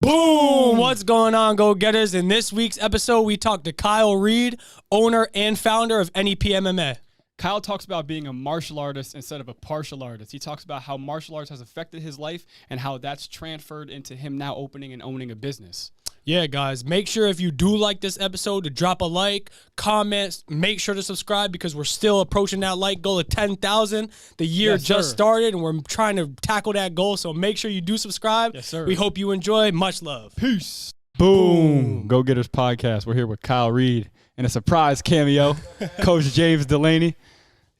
Boom! What's going on, go-getters? In this week's episode, we talked to Kyle Reed, owner and founder of NEPA MMA. Kyle talks about being a martial artist instead of a partial artist. He talks about how martial arts has affected his life and how that's transferred into him now opening and owning a business. Yeah, guys, make sure if you do like this episode to drop a like, comment, make sure to subscribe because we're still approaching that like goal of 10,000. The year just started and we're trying to tackle that goal, so make sure you do subscribe. Yes, sir. We hope you enjoy. Much love. Peace. Boom. Go Getters Podcast. We're here with Kyle Reed and a surprise cameo, Coach James Delaney.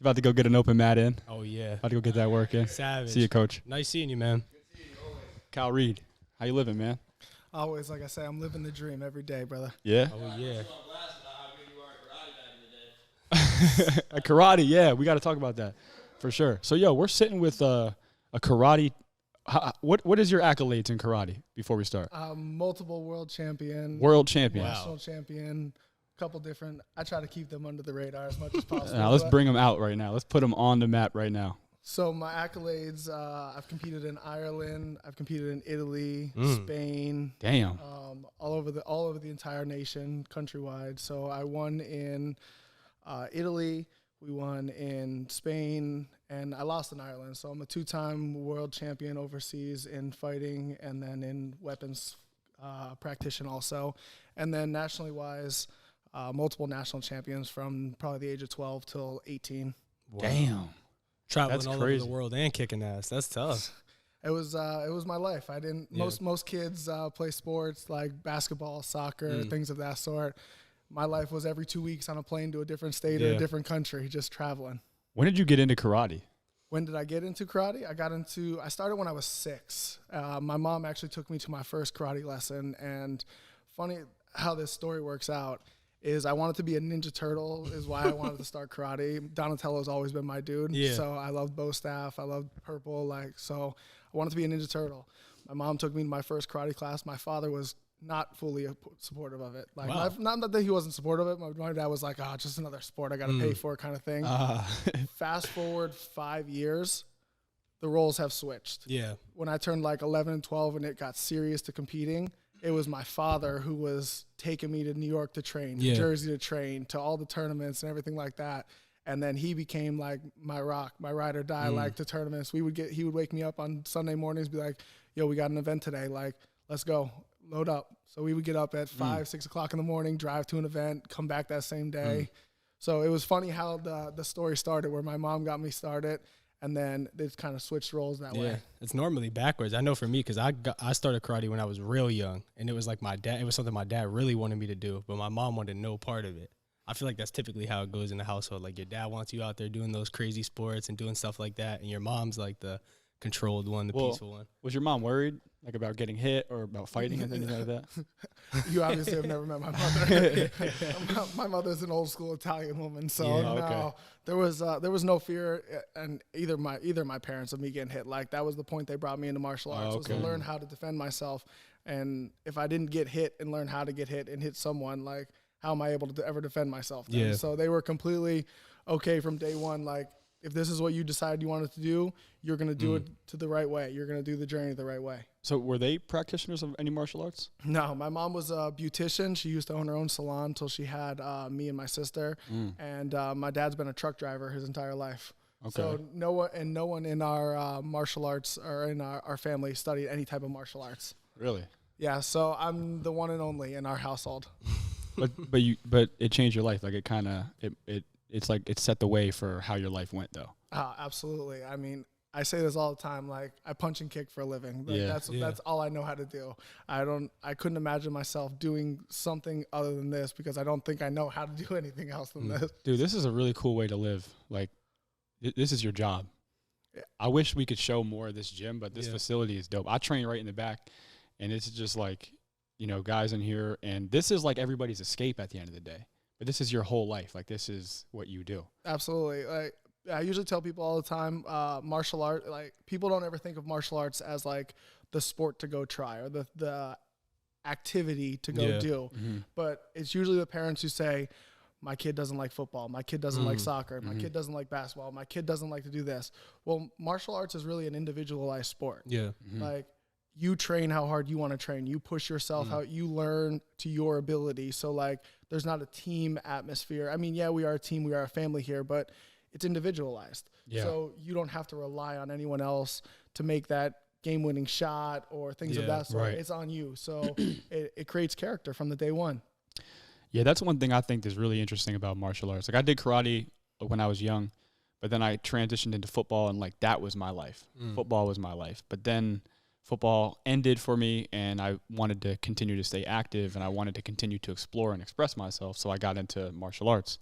About to go get an open mat in. Oh, yeah. About to go get that work in. Savage. See you, Coach. Nice seeing you, man. Kyle Reed, how you living, man? Always, like I say, I'm living the dream every day, brother. Yeah? Oh, yeah. Karate, yeah. We got to talk about that for sure. So, yo, we're sitting with a karate. What is your accolades in karate before we start? Multiple world champion. World champion. National champion. Couple different. I try to keep them under the radar as much as possible. Now, let's bring them out right now. Let's put them on the map right now. So my accolades, I've competed in Ireland, I've competed in Italy, Spain. Damn. All over the entire nation, countrywide. So I won in Italy, we won in Spain, and I lost in Ireland. So I'm a two-time world champion overseas in fighting and then in weapons practitioner also. And then nationally wise, multiple national champions from probably the age of 12 till 18. Wow. Damn. Traveling That's all crazy. over the world and kicking ass. That's tough. It was my life. I didn't. Most kids play sports like basketball, soccer, things of that sort. My life was every 2 weeks on a plane to a different state or a different country, just traveling. When did you get into karate? When did I get into karate? I started when I was 6. My mom actually took me to my first karate lesson, and funny how this story works out is I wanted to be a Ninja Turtle is why I wanted to start karate. Donatello's always been my dude. Yeah. So I loved bow staff. I loved purple. So I wanted to be a Ninja Turtle. My mom took me to my first karate class. My father was not fully supportive of it. Like, wow. not that he wasn't supportive of it. My dad was like, just another sport I got to pay for kind of thing. Fast forward 5 years, the roles have switched. Yeah. When I turned like 11 and 12 and it got serious to competing, it was my father who was taking me to New York to train, to Jersey to train, to all the tournaments and everything like that. And then he became like my rock, my ride or die, like the tournaments. He would wake me up on Sunday mornings, be like, yo, we got an event today. Like, let's go, load up. So we would get up at 5, 6 o'clock in the morning, drive to an event, come back that same day. So it was funny how the story started where my mom got me started. And then they kind of switched roles that way. It's normally backwards. I know for me because I started karate when I was real young, and it was like it was something my dad really wanted me to do, but my mom wanted no part of it. I feel like that's typically how it goes in the household. Like your dad wants you out there doing those crazy sports and doing stuff like that, and your mom's like the controlled one, the peaceful one. Was your mom worried like about getting hit or about fighting and things like that? You obviously have never met my mother. My mother's an old school Italian woman, so no, there was no fear, and either my parents of me getting hit. Like that was the point they brought me into martial arts was to learn how to defend myself. And if I didn't get hit and learn how to get hit and hit someone, like how am I able to ever defend myself then? So they were completely okay from day one. Like if this is what you decide you wanted to do, you're going to do it to the right way. You're going to do the journey the right way. So were they practitioners of any martial arts? No, my mom was a beautician. She used to own her own salon until she had me and my sister. And my dad's been a truck driver his entire life. Okay. So no one in our martial arts or in our family studied any type of martial arts. Really? Yeah, so I'm the one and only in our household. but it changed your life. Like it kind of it's like it set the way for how your life went though. Absolutely. I mean, I say this all the time. Like I punch and kick for a living. Like, that's all I know how to do. I couldn't imagine myself doing something other than this because I don't think I know how to do anything else than this. Dude, this is a really cool way to live. Like this is your job. Yeah. I wish we could show more of this gym, but this facility is dope. I train right in the back, and it's just like, guys in here, and this is like everybody's escape at the end of the day. But this is your whole life. Like this is what you do. Absolutely. Like I usually tell people all the time, martial art, like people don't ever think of martial arts as like the sport to go try or the activity to go do. But it's usually the parents who say, my kid doesn't like football, my kid doesn't like soccer, my kid doesn't like basketball, my kid doesn't like to do this. Well, martial arts is really an individualized sport. Yeah. Like you train how hard you want to train. You push yourself out. You learn to your ability. So like, there's not a team atmosphere. I mean, yeah, we are a team. We are a family here, but it's individualized. Yeah. So you don't have to rely on anyone else to make that game-winning shot or things of that sort. Right. It's on you. So it creates character from the day one. Yeah, that's one thing I think is really interesting about martial arts. Like, I did karate when I was young, but then I transitioned into football, and like that was my life. Football was my life. But then football ended for me, and I wanted to continue to stay active, and I wanted to continue to explore and express myself. So I got into martial arts.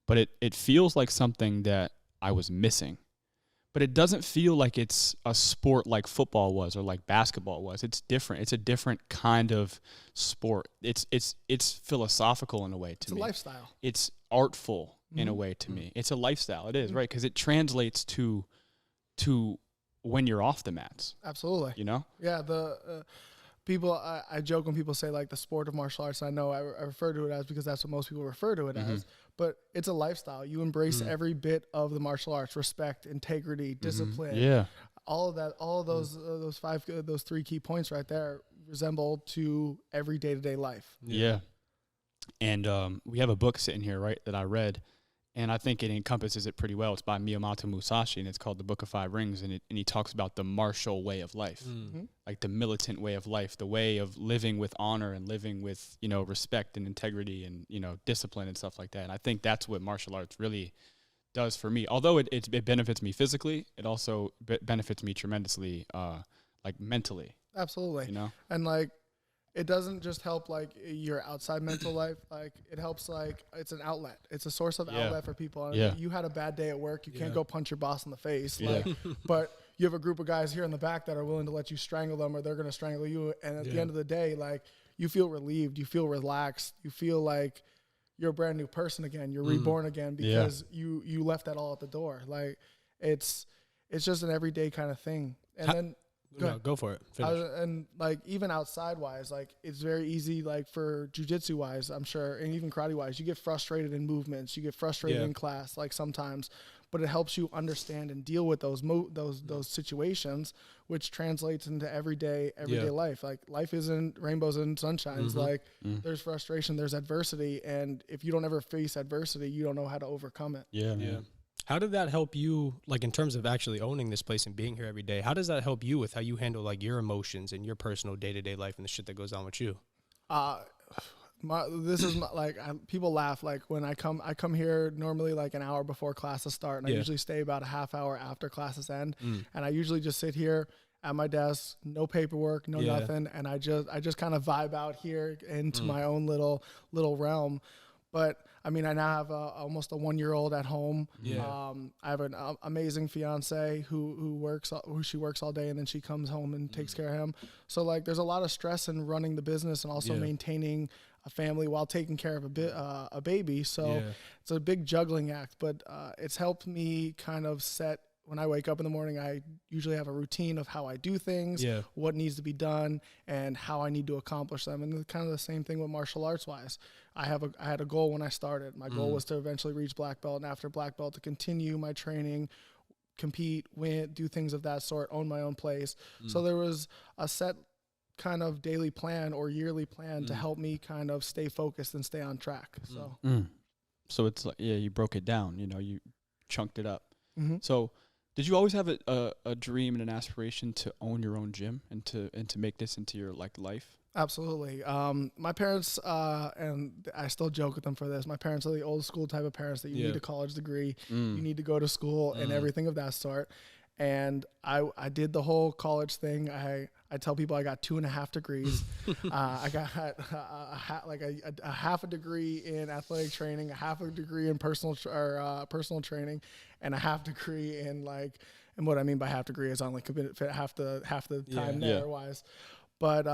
But it feels like something that I was missing. But it doesn't feel like it's a sport like football was or like basketball was. It's different. It's a different kind of sport. It's philosophical in a way to me. It's a lifestyle. It's artful in a way to me. It's a lifestyle. It is, right? Because it translates to when you're off the mats. Absolutely. You know? Yeah, people, I joke when people say like the sport of martial arts. I know I refer to it as because that's what most people refer to it as. But it's a lifestyle. You embrace every bit of the martial arts: respect, integrity, discipline. All of that. All of those 3 key points right there resemble to every day-to-day life. Yeah. And we have a book sitting here, right, that I read, and I think it encompasses it pretty well. It's by Miyamoto Musashi, and it's called The Book of Five Rings, and he talks about the martial way of life, like the militant way of life, the way of living with honor and living with, you know, respect and integrity and, you know, discipline and stuff like that. And I think that's what martial arts really does for me. Although it benefits me physically, it also benefits me tremendously, like mentally. Absolutely. You know? And like, it doesn't just help like your outside mental life. Like it helps, like it's an outlet. It's a source of outlet for people. And you had a bad day at work. You can't go punch your boss in the face. Like, but you have a group of guys here in the back that are willing to let you strangle them, or they're going to strangle you. And at the end of the day, like you feel relieved, you feel relaxed, you feel like you're a brand new person again. You're reborn again because you left that all at the door. Like it's just an everyday kind of thing. And then go for it. And like even outside wise, like it's very easy, like for jujitsu wise, I'm sure, and even karate wise, you get frustrated in movements, you get frustrated in class, like sometimes, but it helps you understand and deal with those situations, which translates into everyday life. Like life isn't rainbows and sunshines. Like there's frustration, there's adversity, and if you don't ever face adversity, you don't know how to overcome it. Yeah. How did that help you, like in terms of actually owning this place and being here every day? How does that help you with how you handle like your emotions and your personal day-to-day life and the shit that goes on with you? People laugh like when I come here normally like an hour before classes start, and I usually stay about a half hour after classes end, and I usually just sit here at my desk, no paperwork, no nothing, and I just kind of vibe out here into my own little realm. But I mean, I now have almost a 1-year-old at home. I have an amazing fiance who works all day, and then she comes home and takes care of him. So like, there's a lot of stress in running the business and also maintaining a family while taking care of a baby. So it's a big juggling act, but it's helped me kind of set. When I wake up in the morning, I usually have a routine of how I do things, what needs to be done, and how I need to accomplish them. And it's kind of the same thing with martial arts wise. I had a goal when I started. My goal was to eventually reach black belt, and after black belt to continue my training, compete, win, do things of that sort, own my own place. So there was a set kind of daily plan or yearly plan to help me kind of stay focused and stay on track. So it's like, you broke it down, you know, you chunked it up. So did you always have a dream and an aspiration to own your own gym and to make this into your like life? Absolutely. My parents, and I still joke with them for this, my parents are the old school type of parents that you need a college degree, you need to go to school and everything of that sort. And I did the whole college thing. I tell people I got 2.5 degrees. I got a half a degree in athletic training, a half a degree in personal training, and a half degree in like. And what I mean by half degree is I only committed half the time there wise. But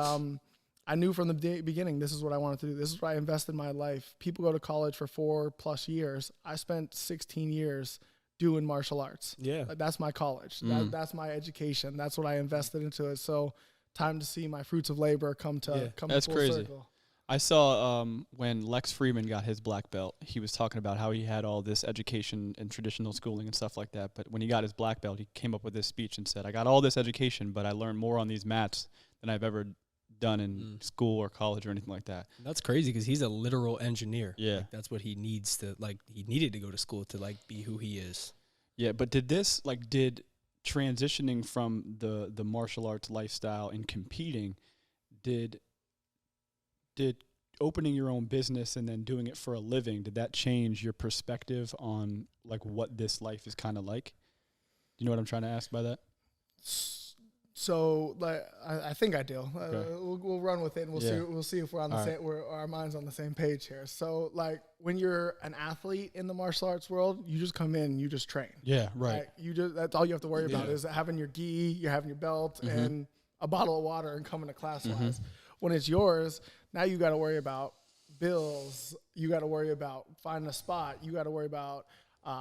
I knew from the beginning this is what I wanted to do. This is where I invested my life. People go to college for 4+ years. I spent 16 years doing martial arts. That's my college. That's my education. That's what I invested into it. So time to see my fruits of labor come to that's full crazy. circle. I saw when Lex Freeman got his black belt, he was talking about how he had all this education and traditional schooling and stuff like that. But when he got his black belt, he came up with this speech and said, I got all this education, but I learned more on these mats than I've ever done in school or college or anything like that. That's crazy because he's a literal engineer. Yeah. Like, that's what he needs to, like, he needed to go to school to, like, be who he is. Yeah, but did transitioning from the martial arts lifestyle and competing, did opening your own business and then doing it for a living, did that change your perspective on like what this life is kind of like? Do you know what I'm trying to ask by that? So, like, I think I do. Okay. We'll run with it, and we'll see if we're on the same, our minds on the same page here. So, like, when you're an athlete in the martial arts world, you just come in, you just train. Yeah, right. Like, that's all you have to worry about is having your gi, you're having your belt, and a bottle of water, and coming to class wise. When it's yours, now you got to worry about bills. You got to worry about finding a spot. You got to worry about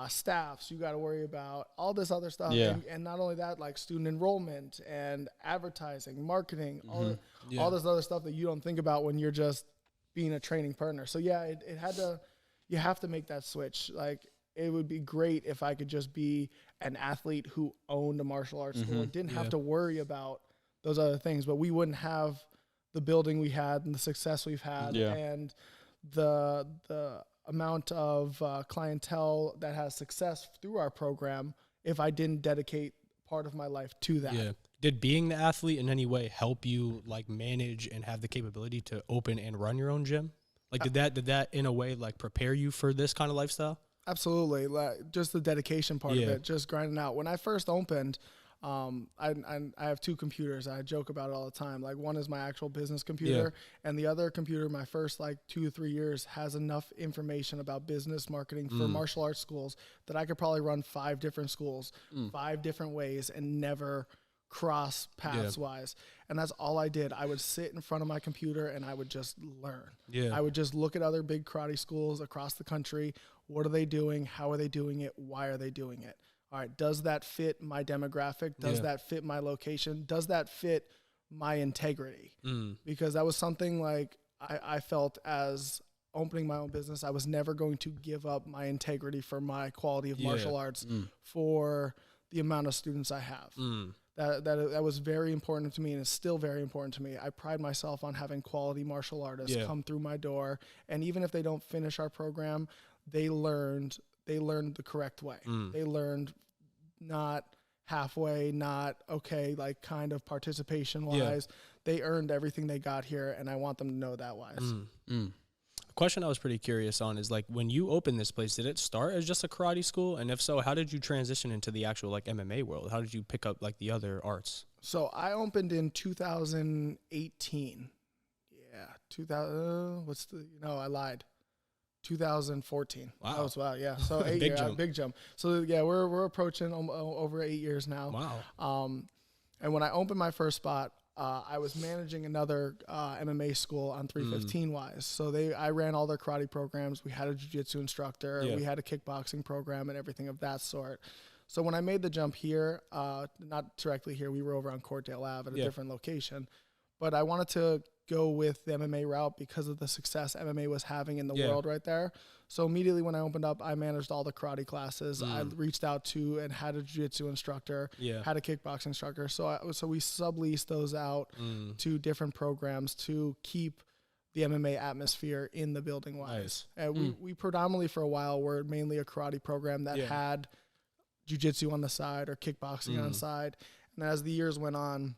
staffs. You got to worry about all this other stuff. Yeah. And not only that, like student enrollment and advertising, marketing, all this other stuff that you don't think about when you're just being a training partner. So yeah, you have to make that switch. Like, it would be great if I could just be an athlete who owned a martial arts school and didn't have to worry about those other things, but we wouldn't have the building we had and the success we've had and the amount of clientele that has success through our program if I didn't dedicate part of my life to that. Yeah. Did being the athlete in any way help you like manage and have the capability to open and run your own gym? Like did that in a way like prepare you for this kind of lifestyle? Absolutely. Like, just the dedication part of it, just grinding out. When I first opened, I have two computers. I joke about it all the time. Like, one is my actual business computer, and the other computer, my first like 2 to 3 years, has enough information about business marketing for martial arts schools that I could probably run 5 different schools, 5 different ways, and never cross paths wise. And that's all I did. I would sit in front of my computer and I would just learn. Yeah. I would just look at other big karate schools across the country. What are they doing? How are they doing it? Why are they doing it? All right, does that fit my demographic? Does that fit my location? Does that fit my integrity? Because that was something like I felt as opening my own business, I was never going to give up my integrity for my quality of martial arts for the amount of students I have. That was very important to me, and it's still very important to me. I pride myself on having quality martial artists come through my door, and even if they don't finish our program, they learned the correct way. They learned not halfway, not okay, like kind of participation wise. They earned everything they got here, and I want them to know that wise. A question I was pretty curious on is like, when you opened this place, did it start as just a karate school? And if so, how did you transition into the actual like MMA world? How did you pick up like the other arts? So I opened in 2018. Yeah, 2000. I lied. 2014. Wow. Yeah. So big jump. So yeah, we're approaching over 8 years now. Wow. And when I opened my first spot, I was managing another MMA school on 315 wise. So I ran all their karate programs. We had a jiu-jitsu instructor. We had a kickboxing program and everything of that sort. So when I made the jump here, not directly here, we were over on Courtdale Ave at a different location, but I wanted to go with the MMA route because of the success MMA was having in the world right there. So immediately when I opened up, I managed all the karate classes. I reached out to and had a jiu-jitsu instructor, had a kickboxing instructor. So we subleased those out to different programs to keep the MMA atmosphere in the building wise. Nice. We predominantly for a while were mainly a karate program that had jiu-jitsu on the side or kickboxing on the side. And as the years went on,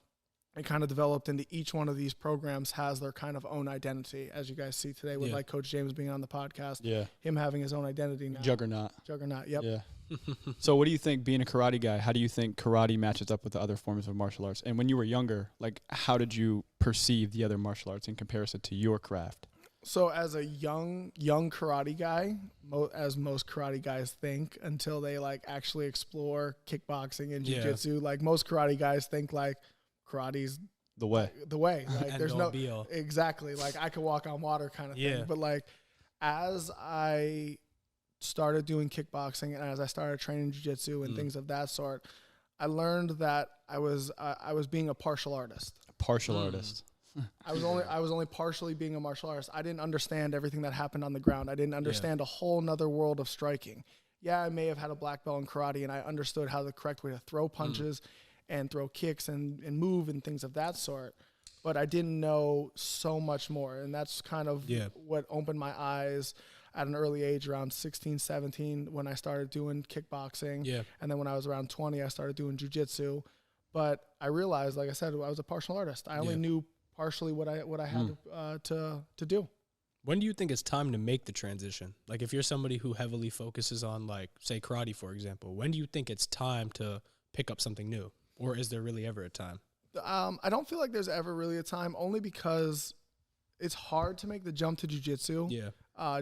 it kind of developed into each one of these programs has their kind of own identity, as you guys see today with like Coach James being on the podcast, him having his own identity now. Juggernaut, yep. Yeah. So what do you think, being a karate guy, how do you think karate matches up with the other forms of martial arts? And when you were younger, like, how did you perceive the other martial arts in comparison to your craft? So as a young karate guy, as most karate guys think until they like actually explore kickboxing and jiu-jitsu, like most karate guys think like, karate's the way. Like there's no exactly like I could walk on water kind of thing. But like as I started doing kickboxing and as I started training jiu-jitsu and things of that sort, I learned that I was being a partial artist. A partial artist. I was only partially being a martial artist. I didn't understand everything that happened on the ground. I didn't understand a whole nother world of striking. Yeah, I may have had a black belt in karate, and I understood how the correct way to throw punches and throw kicks and move and things of that sort. But I didn't know so much more, and that's kind of what opened my eyes at an early age, around 16, 17, when I started doing kickboxing. Yeah. And then when I was around 20, I started doing jiu-jitsu. But I realized, like I said, I was a partial artist. I only knew partially what I had to do. When do you think it's time to make the transition? Like, if you're somebody who heavily focuses on, like, say, karate, for example, when do you think it's time to pick up something new? Or is there really ever a time? I don't feel like there's ever really a time, only because it's hard to make the jump to jiu-jitsu. Yeah.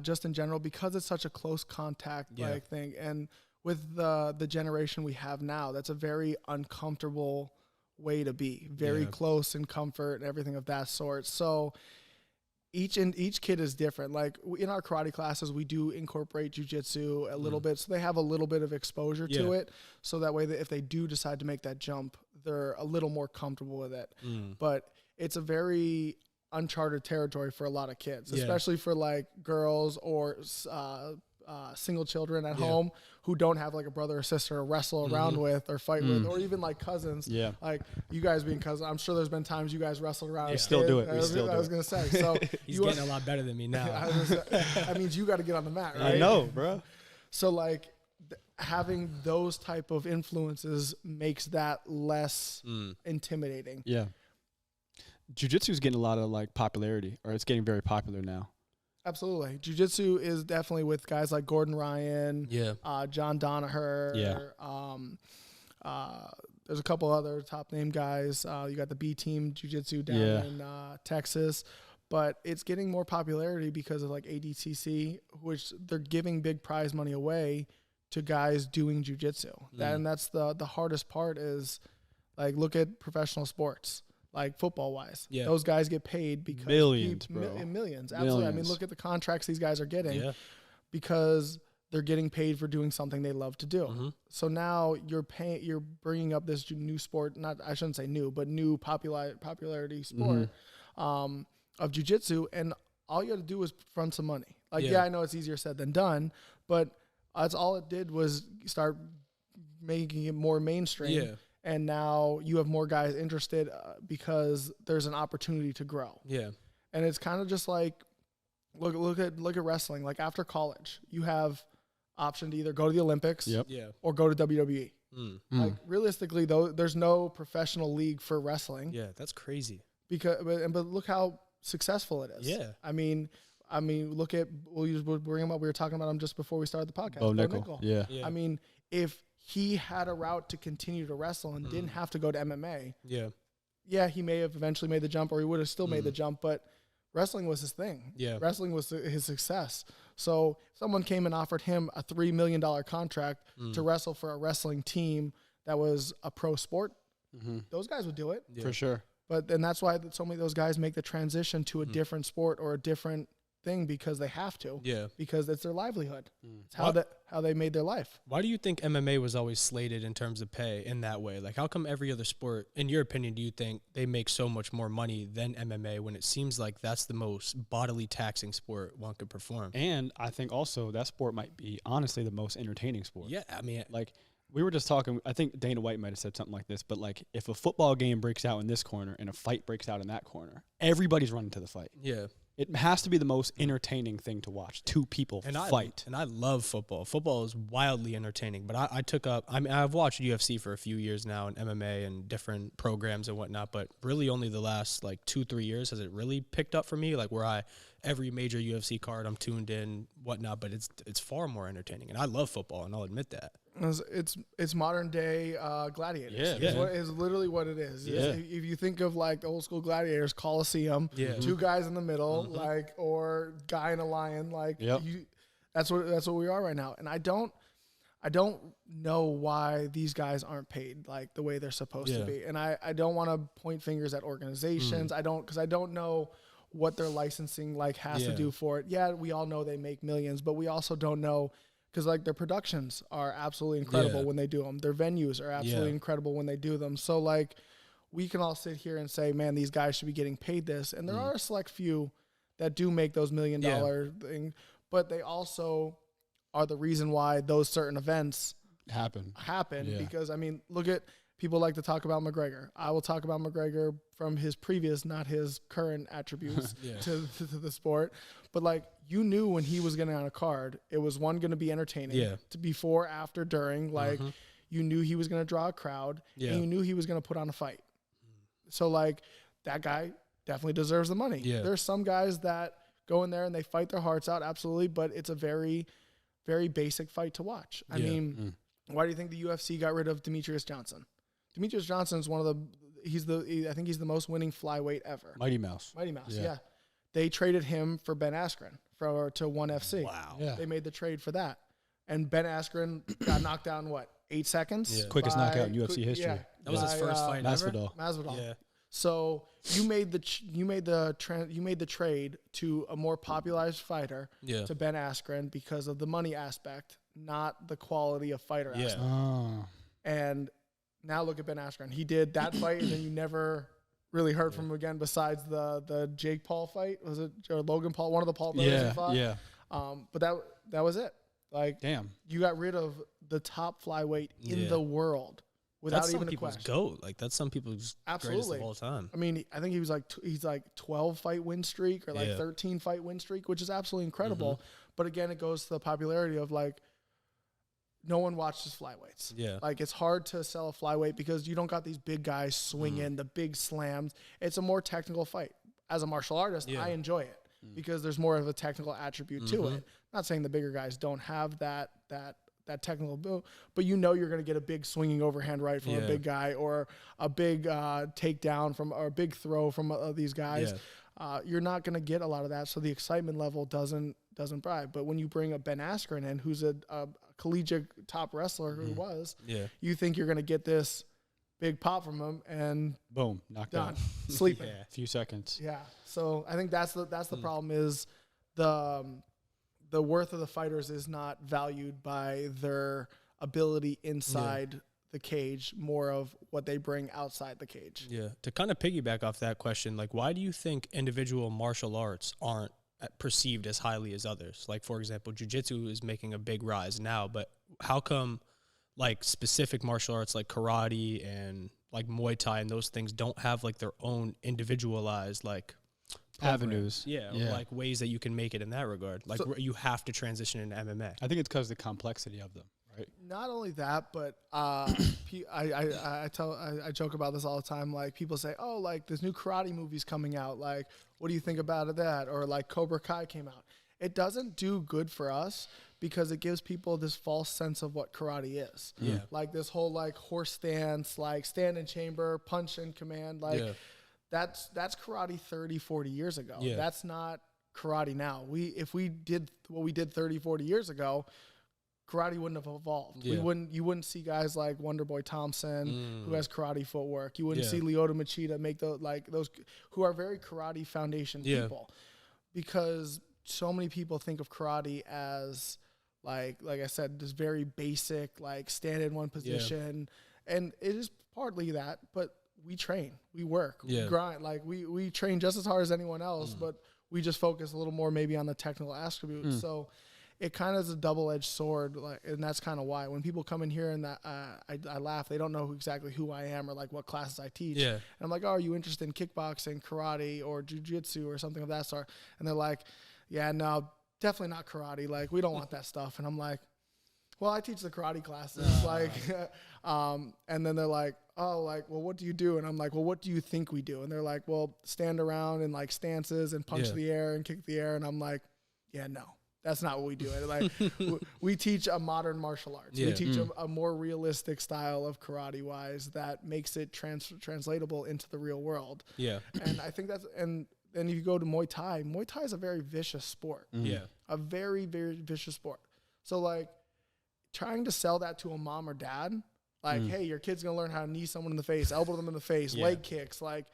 Just in general, because it's such a close contact like thing. And with the generation we have now, that's a very uncomfortable way to be. Very close in comfort and everything of that sort. So each kid is different. Like in our karate classes, we do incorporate jiu-jitsu a little bit, so they have a little bit of exposure to it, so that way that if they do decide to make that jump, they're a little more comfortable with it. But it's a very uncharted territory for a lot of kids, especially for like girls or single children at home who don't have like a brother or sister to wrestle around with or fight with, or even like cousins. Yeah, like you guys being cousins, I'm sure there's been times you guys wrestled around. We still do it. I was gonna say. So he's getting a lot better than me now. That means you got to get on the mat, right? I know, bro. So like having those type of influences makes that less intimidating. Yeah. Jiu-jitsu is getting a lot of like popularity, or it's getting very popular now. Absolutely. Jiu-jitsu is definitely with guys like Gordon Ryan, John Danaher. There's a couple other top name guys. You got the B Team Jiu-Jitsu down in Texas. But it's getting more popularity because of like ADTC, which they're giving big prize money away to guys doing jiu-jitsu. And that's the hardest part is like look at professional sports. Like football-wise, those guys get paid because millions, millions. Absolutely. I mean, look at the contracts these guys are getting because they're getting paid for doing something they love to do. So now you're bringing up this new sport. I shouldn't say new, but new popularity sport of jiu-jitsu, and all you got to do is front some money. Like, I know it's easier said than done, but that's all it did was start making it more mainstream. Yeah. And now you have more guys interested because there's an opportunity to grow. Yeah. And it's kind of just like, look at wrestling. Like after college, you have option to either go to the Olympics or go to WWE. Like realistically though, there's no professional league for wrestling. Yeah, that's crazy. But look how successful it is. Yeah. I mean, look at, we were talking about him just before we started the podcast. Bo Nickel. Yeah. I mean, if he had a route to continue to wrestle and didn't have to go to MMA. Yeah, he may have eventually made the jump, or he would have still made the jump, but wrestling was his thing. Yeah. Wrestling was his success. So someone came and offered him a $3 million contract to wrestle for a wrestling team that was a pro sport. Those guys would do it. Yeah. For sure. But then that's why so many of those guys make the transition to a different sport or a different thing because they have to. Yeah. Because it's their livelihood. It's how they made their life. Why do you think MMA was always slated in terms of pay in that way? Like, how come every other sport, in your opinion, do you think they make so much more money than MMA when it seems like that's the most bodily taxing sport one could perform? And I think also that sport might be honestly the most entertaining sport. Yeah, I mean, like we were just talking, I think Dana White might have said something like this, but like if a football game breaks out in this corner and a fight breaks out in that corner, everybody's running to the fight. Yeah. It has to be the most entertaining thing to watch. Two people fight. And I love football. Football is wildly entertaining. But I've watched UFC for a few years now and MMA and different programs and whatnot. But really only the last like 2-3 years has it really picked up for me. Like where every major UFC card I'm tuned in, whatnot. But it's far more entertaining. And I love football, and I'll admit that. It's modern day gladiators. Yeah, it's literally what it is. Yeah. If you think of like the old school gladiators, Coliseum, two guys in the middle, like, or guy and a lion, like that's what we are right now. And I don't know why these guys aren't paid like the way they're supposed to be. And I don't want to point fingers at organizations. Because I don't know what their licensing like has to do for it. Yeah, we all know they make millions, but we also don't know. Because, like, their productions are absolutely incredible when they do them. Their venues are absolutely incredible when they do them. So, like, we can all sit here and say, man, these guys should be getting paid this. And there are a select few that do make those $1 million thing, but they also are the reason why those certain events happen. Because, I mean, look at people like to talk about McGregor. I will talk about McGregor from his previous, not his current attributes to the sport. But, like, you knew when he was getting on a card, it was, one, going to be entertaining. To before, after, during. Like, you knew he was going to draw a crowd. And you knew he was going to put on a fight. So, like, that guy definitely deserves the money. There's some guys that go in there and they fight their hearts out, absolutely, but it's a very, very basic fight to watch. I mean, why do you think the UFC got rid of Demetrius Johnson? Demetrius Johnson is one of the, I think he's the most winning flyweight ever. Mighty Mouse, yeah. They traded him for Ben Askren to ONE FC. Wow. They made the trade for that. And Ben Askren got knocked down in, 8 seconds? Quickest knockout in UFC history. That was his first fight ever? Masvidal. Yeah. So you made the trade to a more popularized fighter to Ben Askren because of the money aspect, not the quality of fighter aspect. And now look at Ben Askren. He did that fight, and then you never really heard from him again. Besides the Jake Paul fight, was it or Logan Paul? One of the Paul brothers he fought. But that was it. Like, damn, you got rid of the top flyweight in the world. Without that's even some a people's question. GOAT. Like, that's some people's greatest of all time. I mean, I think he was he's 12 fight win streak or 13 fight win streak, which is absolutely incredible. But again, it goes to the popularity of no one watches flyweights. Like, it's hard to sell a flyweight because you don't got these big guys swinging the big slams. It's a more technical fight. As a martial artist, I enjoy it because there's more of a technical attribute to it. Not saying the bigger guys don't have that technical ability, but you're going to get a big swinging overhand right from a big guy or a big takedown or a big throw from these guys. You're not going to get a lot of that, so the excitement level doesn't bribe. But when you bring a Ben Askren in, who's a collegiate top wrestler who was, you think you're going to get this big pop from him, and boom, knocked out, sleeping. A few seconds. So I think that's the problem is the worth of the fighters is not valued by their ability inside the cage, more of what they bring outside the cage. To kind of piggyback off that question, like, why do you think individual martial arts aren't perceived as highly as others? Like, for example, jiu-jitsu is making a big rise now, but how come, like, specific martial arts like karate and, like, Muay Thai and those things don't have, like, their own individualized, like, avenues, like ways that you can make it in that regard. Like, so, you have to transition into MMA. I think it's because of the complexity of them, right? Not only that, but I joke about this all the time. Like, people say, "Oh, like, this new karate movie's coming out. Like, what do you think about that?" Or like Cobra Kai came out. It doesn't do good for us because it gives people this false sense of what karate is. Like this whole like horse stance, like stand in chamber, punch in command, like. That's karate 30, 40 years ago. That's not karate now. If we did what we did 30, 40 years ago, karate wouldn't have evolved. You wouldn't see guys like Wonderboy Thompson who has karate footwork. You wouldn't see Lyoto Machida make those who are very karate foundation people, because so many people think of karate as like I said, this very basic, like stand in one position, and it is partly that, but we train, we work, we grind. Like we train just as hard as anyone else, but we just focus a little more maybe on the technical attributes. So it kind of is a double-edged sword, like, and that's kind of why when people come in here and I laugh, they don't know exactly who I am or like what classes I teach. And I'm like, "Oh, are you interested in kickboxing, karate, or jiu-jitsu or something of that sort?" And they're like, "Yeah, no, definitely not karate. Like, we don't want that stuff." And I'm like, "Well, I teach the karate classes." And then they're like, "Oh, like, well, what do you do?" And I'm like, "Well, what do you think we do?" And they're like, "Well, stand around in like stances and punch the air and kick the air." And I'm like, "Yeah, no, that's not what we do." Like, we teach a modern martial arts. We teach a more realistic style of karate wise that makes it translatable into the real world. And I think that's, and then if you go to Muay Thai is a very vicious sport. A very, very vicious sport. So like, trying to sell that to a mom or dad, like, hey, your kid's going to learn how to knee someone in the face, elbow them in the face, leg kicks, like,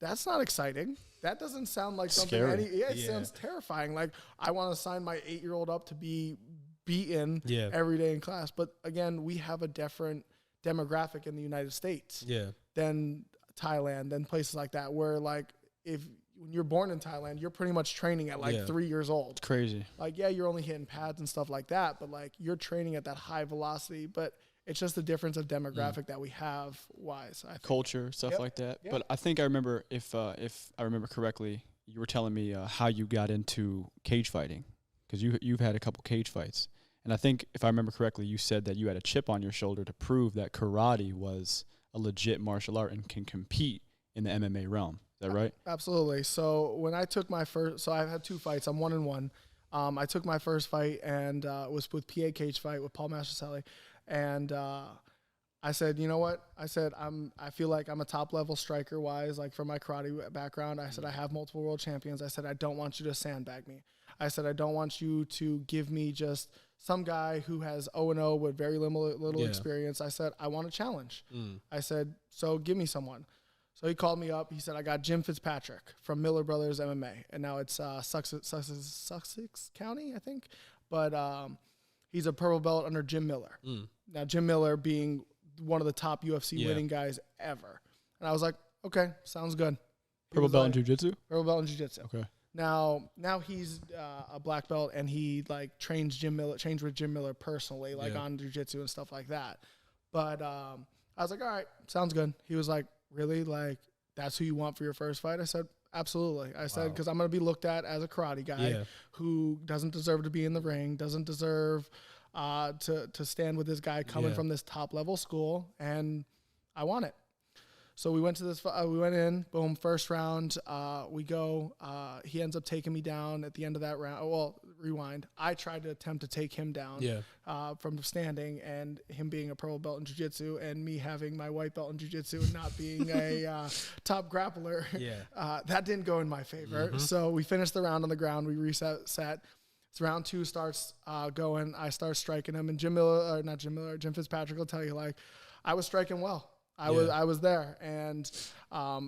that's not exciting. That doesn't sound like something. It sounds terrifying. Like, I want to sign my 8-year-old up to be beaten every day in class. But again, we have a different demographic in the United States than Thailand than places like that, where like when you're born in Thailand, you're pretty much training at like 3 years old. It's crazy. Like, yeah, you're only hitting pads and stuff like that, but like you're training at that high velocity. But it's just the difference of demographic that we have wise. I think. Culture, stuff like that. Yep. But I think I remember, if I remember correctly, you were telling me how you got into cage fighting, because you've had a couple cage fights. And I think, if I remember correctly, you said that you had a chip on your shoulder to prove that karate was a legit martial art and can compete in the MMA realm. Is that right? Absolutely. So when I took my first, so I've had 2 fights. I'm 1-1. I took my first fight and was with PA Cage Fight with Paul Mastroselli. And I said, you know what? I said, I feel like I'm a top level striker wise, like from my karate background. I said, I have multiple world champions. I said, I don't want you to sandbag me. I said, I don't want you to give me just some guy who has 0-0 with very little experience. I said, I want a challenge. I said, so give me someone. So he called me up. He said, I got Jim Fitzpatrick from Miller Brothers MMA. And now it's Sussex County, I think. But he's a purple belt under Jim Miller. Now, Jim Miller being one of the top UFC winning guys ever. And I was like, okay, sounds good. Purple belt in jiu-jitsu? Purple belt in jiu-jitsu. Okay. Now he's a black belt, and he like trains with Jim Miller personally, like on jiu-jitsu and stuff like that. But I was like, all right, sounds good. He was like, really? Like, that's who you want for your first fight? I said, absolutely. I said, because I'm going to be looked at as a karate guy who doesn't deserve to be in the ring, doesn't deserve to stand with this guy coming from this top level school, and I want it. So we went to this. We went in. Boom. First round. We go. He ends up taking me down at the end of that round. Well, rewind. I tried to attempt to take him down. From standing, and him being a purple belt in jiu-jitsu, and me having my white belt in jiu-jitsu and not being a top grappler. That didn't go in my favor. So we finished the round on the ground. We reset. So round 2 starts going. I start striking him, and Jim Fitzpatrick will tell you, like, I was striking well. I was there, and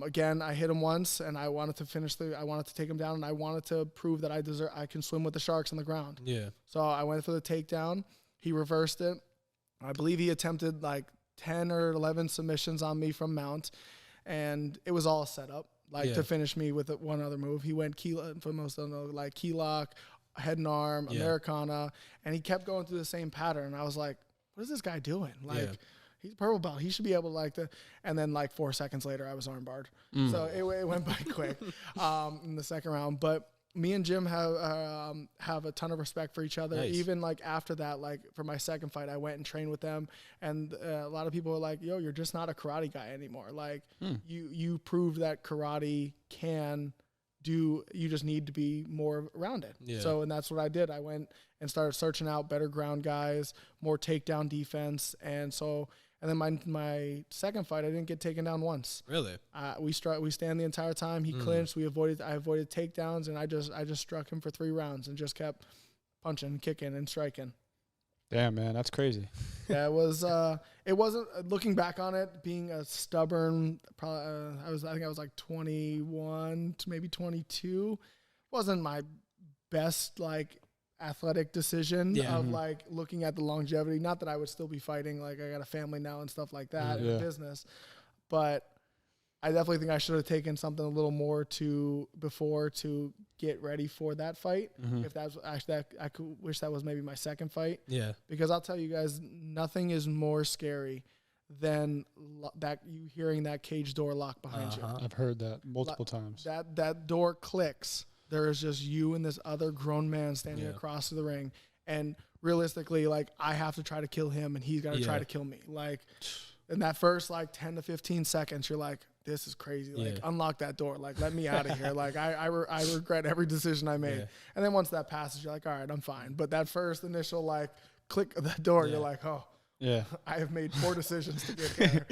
again, I hit him once, and I wanted to I wanted to take him down, and I wanted to prove that I can swim with the sharks on the ground. So I went for the takedown. He reversed it. I believe he attempted like 10 or 11 submissions on me from mount, and it was all set up, like to finish me with one other move. He went key lock, head and arm, Americana, and he kept going through the same pattern. I was like, what is this guy doing? Like. He's a purple belt. He should be able to like to. And then like 4 seconds later, I was armbarred. So it went by quick in the second round. But me and Jim have a ton of respect for each other. Nice. Even like after that, like for my second fight, I went and trained with them. And a lot of people were like, yo, you're just not a karate guy anymore. Like you proved that karate can do, you just need to be more rounded. So, and that's what I did. I went and started searching out better ground guys, more takedown defense. And then my second fight, I didn't get taken down once. Really? We stand the entire time. He clinched. I avoided takedowns, and I just struck him for 3 rounds and just kept punching, kicking, and striking. Damn, man, that's crazy. Yeah, it was. It wasn't. Looking back on it, being a stubborn. Probably, I think I was like 21 to maybe 22. Wasn't my best like athletic decision of like looking at the longevity. Not that I would still be fighting. Like I got a family now and stuff like that in business, but I definitely think I should have taken something a little more before to get ready for that fight. If that's actually I could wish that was maybe my second fight. Yeah. Because I'll tell you guys, nothing is more scary than that you hearing that cage door lock behind you. I've heard that multiple times. That door clicks. There is just you and this other grown man standing across the ring, and realistically, like I have to try to kill him, and he's got to try to kill me. Like in that first like 10 to 15 seconds, you're like, this is crazy. Like unlock that door. Like let me out of here. Like I regret every decision I made. And then once that passes, you're like, all right, I'm fine. But that first initial like click of that door, you're like, oh, I have made 4 decisions to get there.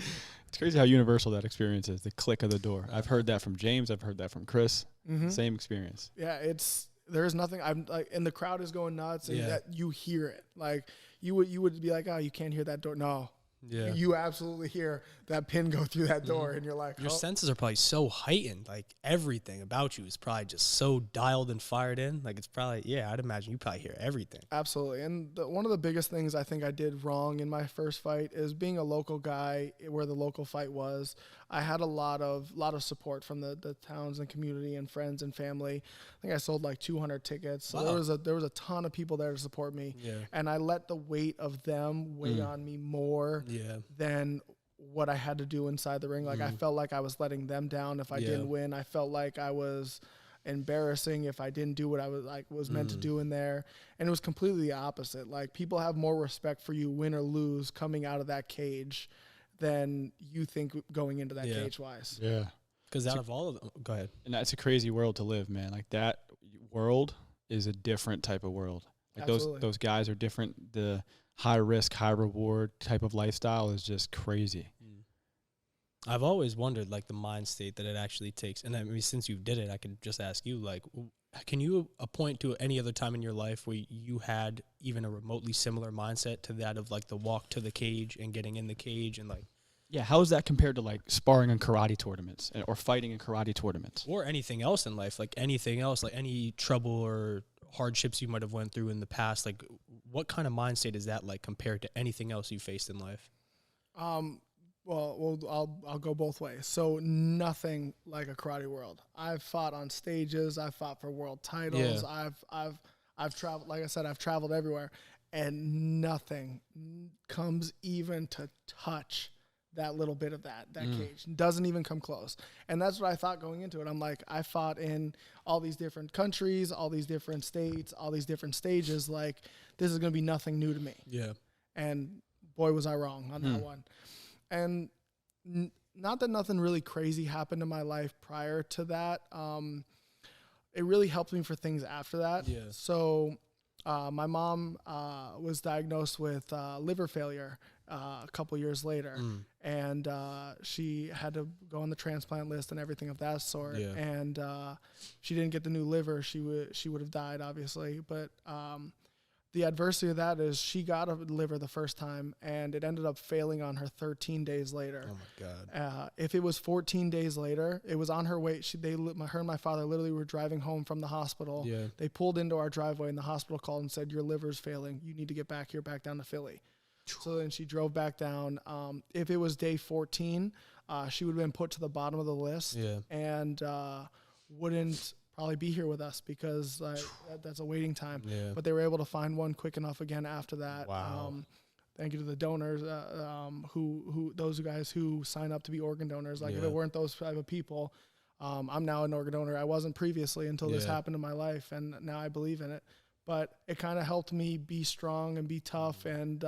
It's crazy how universal that experience is, the click of the door. I've heard that from James. I've heard that from Chris. Same experience. Yeah, there's nothing. I'm like, and the crowd is going nuts, and that you hear it. Like you would be like, oh, you can't hear that door. No. Yeah. You absolutely hear that pin go through that door, and you're like, your senses are probably so heightened. Like everything about you is probably just so dialed and fired in. Like it's probably, I'd imagine you probably hear everything. Absolutely. And one of the biggest things I think I did wrong in my first fight is being a local guy where the local fight was. I had a lot of support from the towns and community and friends and family. I think I sold like 200 tickets. So there was a ton of people there to support me. Yeah. And I let the weight of them weigh on me more than what I had to do inside the ring. Like I felt like I was letting them down if I didn't win. I felt like I was embarrassing if I didn't do what I was meant to do in there. And it was completely the opposite. Like people have more respect for you, win or lose, coming out of that cage than you think going into that cage wise. Yeah. Because out of all of them, go ahead. And that's a crazy world to live, man. Like that world is a different type of world. Like those guys are different. The high risk, high reward type of lifestyle is just crazy. I've always wondered, like, the mind state that it actually takes. And I mean, since you did it, I can just ask you, like, can you point to any other time in your life where you had even a remotely similar mindset to that of, like, the walk to the cage and getting in the cage and, like... Yeah, how is that compared to, like, sparring in karate tournaments or fighting in karate tournaments? Or anything else in life, like anything else, like any trouble or hardships you might have went through in the past. Like, what kind of mind state is that like compared to anything else you faced in life? Well, I'll go both ways. So nothing like a karate world. I've fought on stages. I've fought for world titles. Yeah. I've traveled. Like I said, I've traveled everywhere, and nothing comes even to touch that little bit of that cage. Doesn't even come close. And that's what I thought going into it. I'm like, I fought in all these different countries, all these different states, all these different stages. Like, this is going to be nothing new to me. Yeah. And boy, was I wrong on that one. And not that nothing really crazy happened in my life prior to that. It really helped me for things after that. Yeah. So my mom was diagnosed with liver failure a couple years later. And she had to go on the transplant list and everything of that sort. Yeah. And she didn't get the new liver. She would have died, obviously. But the adversity of that is she got a liver the first time, and it ended up failing on her 13 days later. Oh, my God. If it was 14 days later, it was on her way. Her and my father literally were driving home from the hospital. Yeah. They pulled into our driveway, and the hospital called and said, your liver's failing. You need to get back down to Philly. So then she drove back down. If it was day 14, she would have been put to the bottom of the list and wouldn't probably be here with us because that's a waiting time. Yeah. But they were able to find one quick enough again after that. Wow. Thank you to the donors, who those guys who sign up to be organ donors. Like if it weren't those type of people, I'm now an organ donor. I wasn't previously until this happened in my life, and now I believe in it. But it kind of helped me be strong and be tough and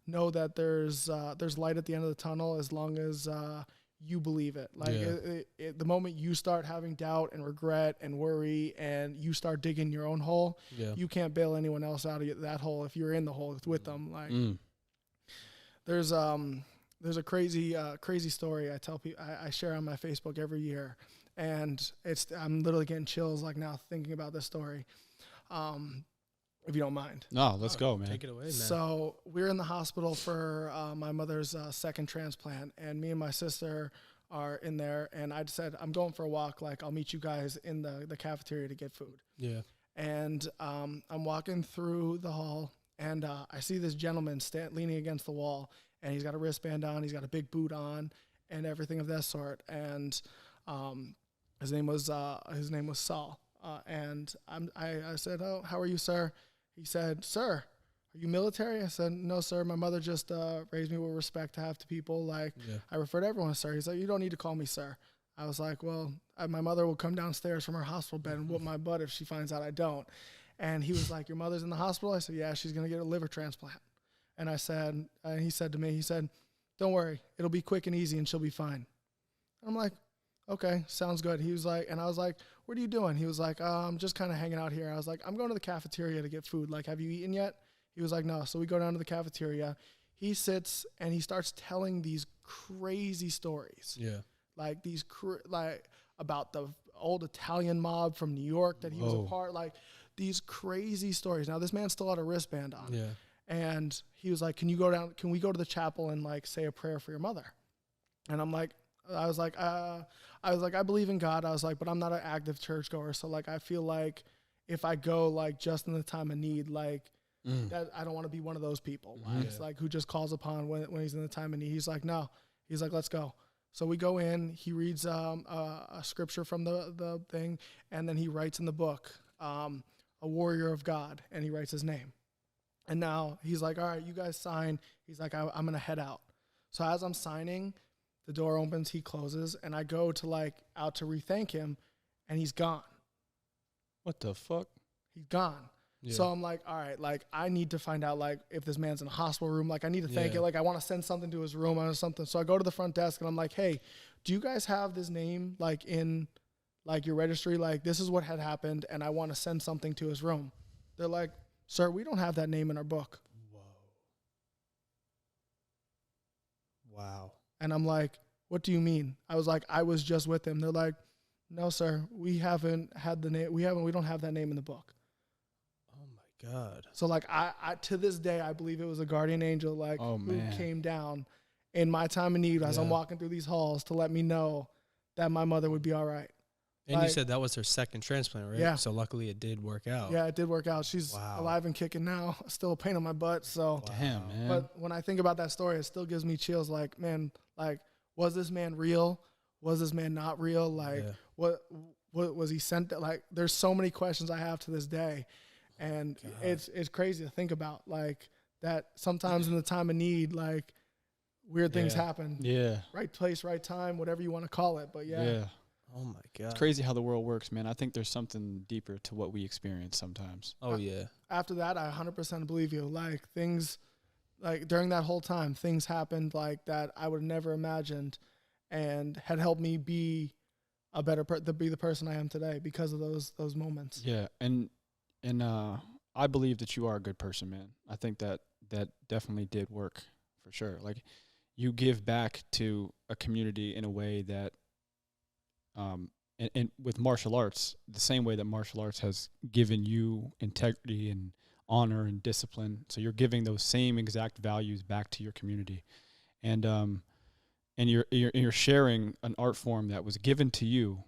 know that there's light at the end of the tunnel as long as you believe it. Like the moment you start having doubt and regret and worry and you start digging your own hole, you can't bail anyone else out of that hole. If you're in the hole, it's with them. Like there's a crazy story I tell people, I share on my Facebook every year, and I'm literally getting chills like now thinking about this story. If you don't mind. No, let's go, man. Take it away, man. So we're in the hospital for my mother's second transplant, and me and my sister are in there, and I said, I'm going for a walk. Like, I'll meet you guys in the cafeteria to get food. Yeah. And I'm walking through the hall, and I see this gentleman leaning against the wall, and he's got a wristband on, he's got a big boot on, and everything of that sort. And his name was Saul. And I said, oh, how are you, sir? He said, sir, are you military? I said, no, sir. My mother just raised me with respect to have to people. Like, I refer to everyone as sir. He's like, you don't need to call me sir. I was like, well, my mother will come downstairs from her hospital bed and whoop my butt if she finds out I don't. And he was like, your mother's in the hospital? I said, yeah, she's going to get a liver transplant. And I said, and he said to me, don't worry. It'll be quick and easy and she'll be fine. I'm like, okay, sounds good. He was like, and I was like, what are you doing? He was like, I'm just kind of hanging out here. I was like, I'm going to the cafeteria to get food. Like, have you eaten yet? He was like, no. So we go down to the cafeteria. He sits and he starts telling these crazy stories. Yeah. Like like about the old Italian mob from New York that he was a part, like these crazy stories. Now this man still had a wristband on. Yeah. And he was like, can we go to the chapel and like say a prayer for your mother? And I was like, I believe in God. I was like, but I'm not an active churchgoer. So like, I feel like if I go like just in the time of need, like that, I don't want to be one of those people. Like, it's like who just calls upon when he's in the time of need. He's like, no. He's like, let's go. So we go in, he reads a scripture from the thing, and then he writes in the book, a warrior of God, and he writes his name. And now he's like, all right, you guys sign. He's like, I'm going to head out. So as I'm signing, the door opens, he closes, and I go to out to rethank him, and he's gone. What the fuck? He's gone. Yeah. So I'm like, all right, I need to find out, if this man's in a hospital room. I need to thank it. I want to send something to his room or something. So I go to the front desk, and I'm like, hey, do you guys have this name, in, your registry? This is what had happened, and I want to send something to his room. They're like, sir, we don't have that name in our book. Whoa. Wow. And I'm like, what do you mean? I was like, I was just with him. They're like, no, sir, we haven't had the name. We don't have that name in the book. God. So I to this day I believe it was a guardian angel who came down in my time of need as I'm walking through these halls to let me know that my mother would be all right. And you said that was her second transplant, right? Yeah. So luckily it did work out. Yeah, it did work out. She's alive and kicking now. Still a pain in my butt. So damn, man. But when I think about that story, it still gives me chills. Was this man real? Was this man not real? What was he sent? There's so many questions I have to this day. And it's crazy to think about, that sometimes in the time of need, weird things happen. Yeah. Right place, right time, whatever you want to call it. But yeah. Oh my God. It's crazy how the world works, man. I think there's something deeper to what we experience sometimes. Oh yeah. After that, I 100% believe you. Things, during that whole time, things happened that I would have never imagined, and had helped me be a better to be the person I am today because of those moments. Yeah. And I believe that you are a good person, man. I think that definitely did work for sure. You give back to a community in a way that, and with martial arts, the same way that martial arts has given you integrity and honor and discipline. So you're giving those same exact values back to your community, and you're sharing an art form that was given to you,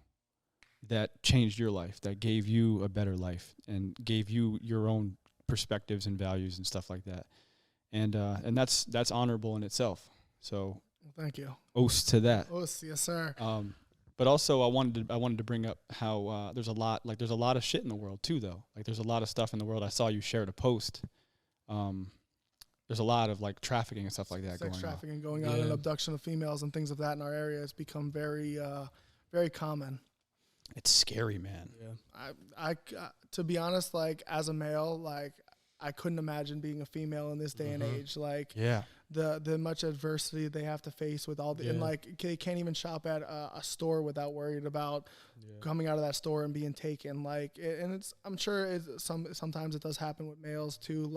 that changed your life, that gave you a better life, and gave you your own perspectives and values and stuff like that. And that's honorable in itself. So thank you. Oath to that. Oath, yes, sir. But also I wanted to bring up how there's a lot of shit in the world too, though. There's a lot of stuff in the world. I saw you shared a post. There's a lot of trafficking and stuff like that Sex trafficking going on, and abduction of females and things of that in our area has become very, very common. It's scary, man. Yeah. I to be honest, as a male, I couldn't imagine being a female in this day and age. The much adversity they have to face with all the, and they can't even shop at a store without worried about coming out of that store and being taken. And I'm sure sometimes it does happen with males too.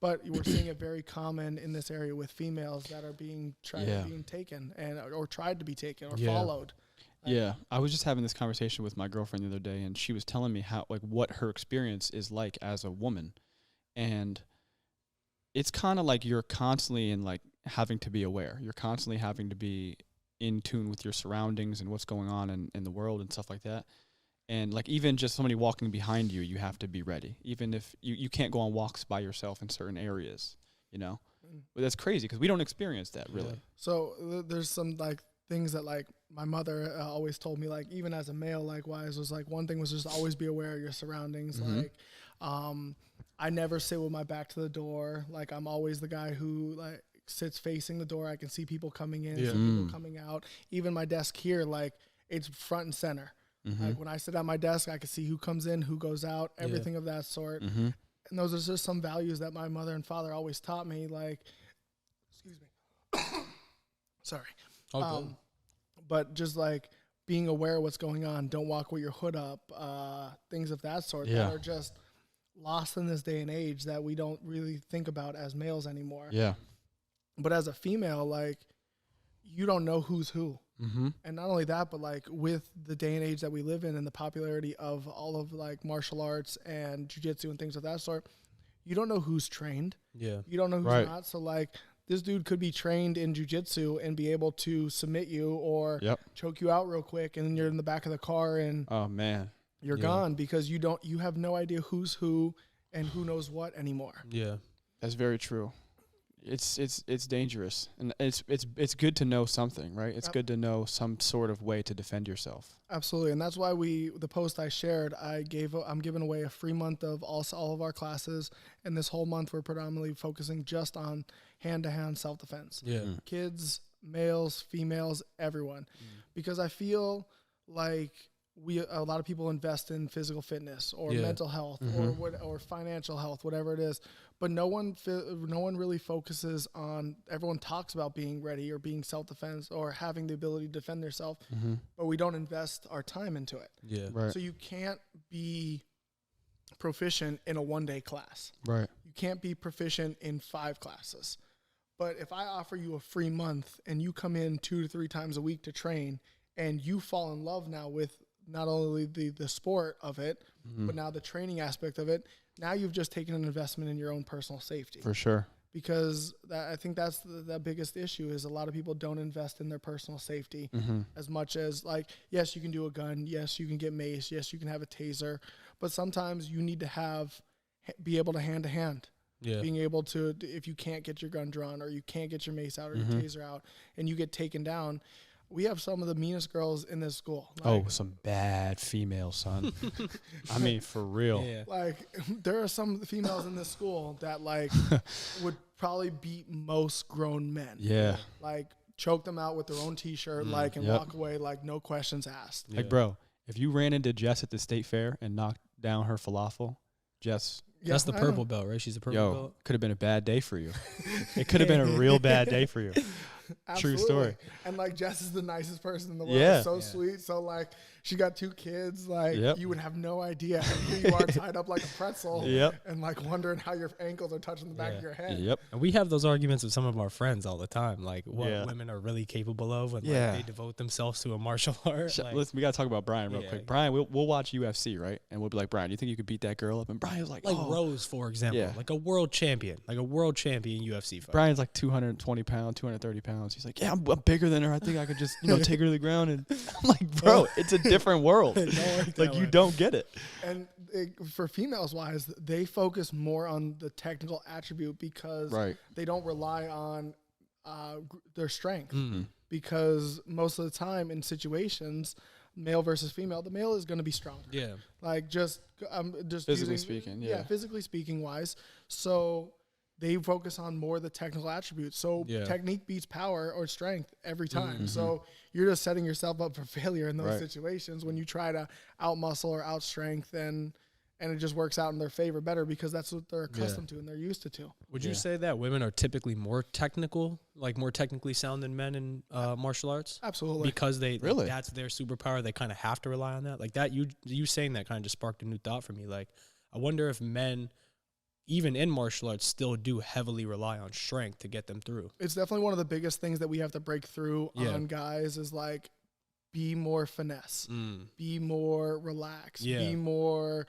But we're seeing it very common in this area with females that are being taken or tried to be taken or followed. Yeah, I was just having this conversation with my girlfriend the other day, and she was telling me how what her experience is like as a woman, and it's kind of you're constantly in having to be aware. You're constantly having to be in tune with your surroundings and what's going on in the world and stuff like that. And even just somebody walking behind you, you have to be ready. Even if you can't go on walks by yourself in certain areas, But that's crazy because we don't experience that really. Yeah. So there's some things that my mother always told me, even as a male, likewise, was one thing was just always be aware of your surroundings. I never sit with my back to the door. I'm always the guy who sits facing the door. I can see people coming in, see people coming out. Even my desk here, it's front and center. When I sit at my desk, I can see who comes in, who goes out, everything of that sort. And those are just some values that my mother and father always taught me. Excuse me. Sorry. But just being aware of what's going on. Don't walk with your hood up. Things of that sort that are just lost in this day and age that we don't really think about as males anymore. Yeah. But as a female, you don't know who's who. And not only that, but with the day and age that we live in and the popularity of all of martial arts and jiu-jitsu and things of that sort, you don't know who's trained. Yeah. You don't know who's not. So this dude could be trained in jiu-jitsu and be able to submit you or choke you out real quick, and then you're in the back of the car and you're gone because you have no idea who's who and who knows what anymore. Yeah. That's very true. It's dangerous, and it's good to know something, right? It's good to know some sort of way to defend yourself. Absolutely, and that's why the post I shared, I'm giving away a free month of all of our classes, and this whole month we're predominantly focusing just on hand-to-hand self-defense. Yeah, kids, males, females, everyone, because I feel like a lot of people invest in physical fitness or mental health or financial health, whatever it is. But no one really focuses on. Everyone talks about being ready or being self-defense or having the ability to defend themselves, but we don't invest our time into it. Yeah, right. So you can't be proficient in a one-day class. Right. You can't be proficient in 5 classes. But if I offer you a free month and you come in 2 to 3 times a week to train, and you fall in love now with not only the sport of it, but now the training aspect of it, now you've just taken an investment in your own personal safety. For sure. Because I think that's the biggest issue is a lot of people don't invest in their personal safety as much as, like, yes, you can do a gun. Yes, you can get mace. Yes, you can have a taser. But sometimes you need to be able to hand-to-hand. Yeah. Being able to, if you can't get your gun drawn or you can't get your mace out or your taser out and you get taken down, we have some of the meanest girls in this school. Like, some bad females, son. I mean, for real. Yeah. Like, there are some females in this school that, like, would probably beat most grown men. Yeah. Like, choke them out with their own T-shirt, like, and walk away, like, no questions asked. Yeah. Like, bro, if you ran into Jess at the state fair and knocked down her falafel, Jess... Yeah, that's the purple belt, right? She's a purple belt. Could have been a bad day for you. It could have been a real bad day for you. Absolutely. True story. And, like, Jess is the nicest person in the world. Yeah. So sweet. So, like, she got 2 kids. Like, you would have no idea. And here you are tied up like a pretzel. And, like, wondering how your ankles are touching the back of your head. And we have those arguments with some of our friends all the time. Like, what women are really capable of when like, they devote themselves to a martial art. Like, listen, we got to talk about Brian real quick. Brian, we'll watch UFC, right? And we'll be like, Brian, you think you could beat that girl up? And Brian was like, Rose, for example. Like a world champion. Like a world champion UFC fighter. Brian's like 220 pounds, 230 pounds. He's like, yeah, I'm bigger than her. I think I could just, take her to the ground. And I'm like, bro, it's a different world. Like, you don't get it. And for females wise, they focus more on the technical attribute because they don't rely on their strength. Because most of the time in situations, male versus female, the male is going to be stronger. Yeah. Like just physically speaking. Yeah. Physically speaking wise. So they focus on more the technical attributes. So technique beats power or strength every time. So you're just setting yourself up for failure in those situations when you try to outmuscle or outstrength and it just works out in their favor better because that's what they're accustomed to and they're used to. Would you say that women are typically more technical, like more technically sound than men in martial arts? Absolutely. Because that's their superpower. They kind of have to rely on that. Like that, you saying that kind of just sparked a new thought for me. Like, I wonder if men, even in martial arts, still do heavily rely on strength to get them through. It's definitely one of the biggest things that we have to break through on guys is like, be more finesse, be more relaxed, be more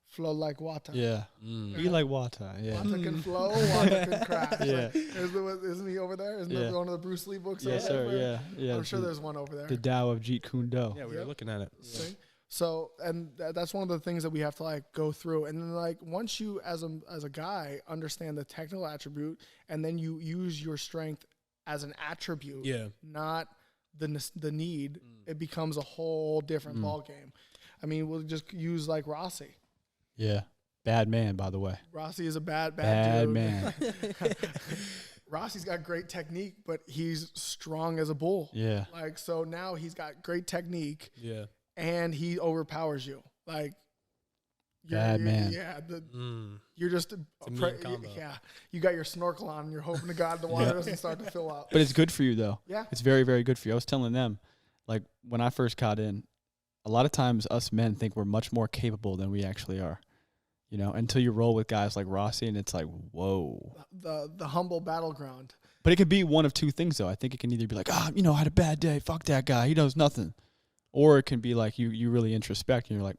flow like water. Be like water. Water can flow, water can crash. Like, isn't he over there? Isn't there one of the Bruce Lee books over there? I'm sure there's one over there. The Tao of Jeet Kune Do. Yeah, we were looking at it. So, and that's one of the things that we have to like go through. And then like once you as a guy understand the technical attribute and then you use your strength as an attribute, not the need, it becomes a whole different ball game. I mean, we'll just use like Rossi. Yeah. Bad man, by the way. Rossi is a bad dude. Man. Rossi's got great technique, but he's strong as a bull. Yeah. Like, so now he's got great technique. Yeah. And he overpowers you. Like, bad man. Yeah. You're just, you got your snorkel on and you're hoping to God the water doesn't start to fill up. But it's good for you, though. Yeah. It's very, very good for you. I was telling them, like, when I first got in, a lot of times us men think we're much more capable than we actually are. You know, until you roll with guys like Rossi, and it's like, whoa. The humble battleground. But it could be one of two things, though. I think it can either be like, I had a bad day. Fuck that guy. He knows nothing. Or it can be like you really introspect, and you're like,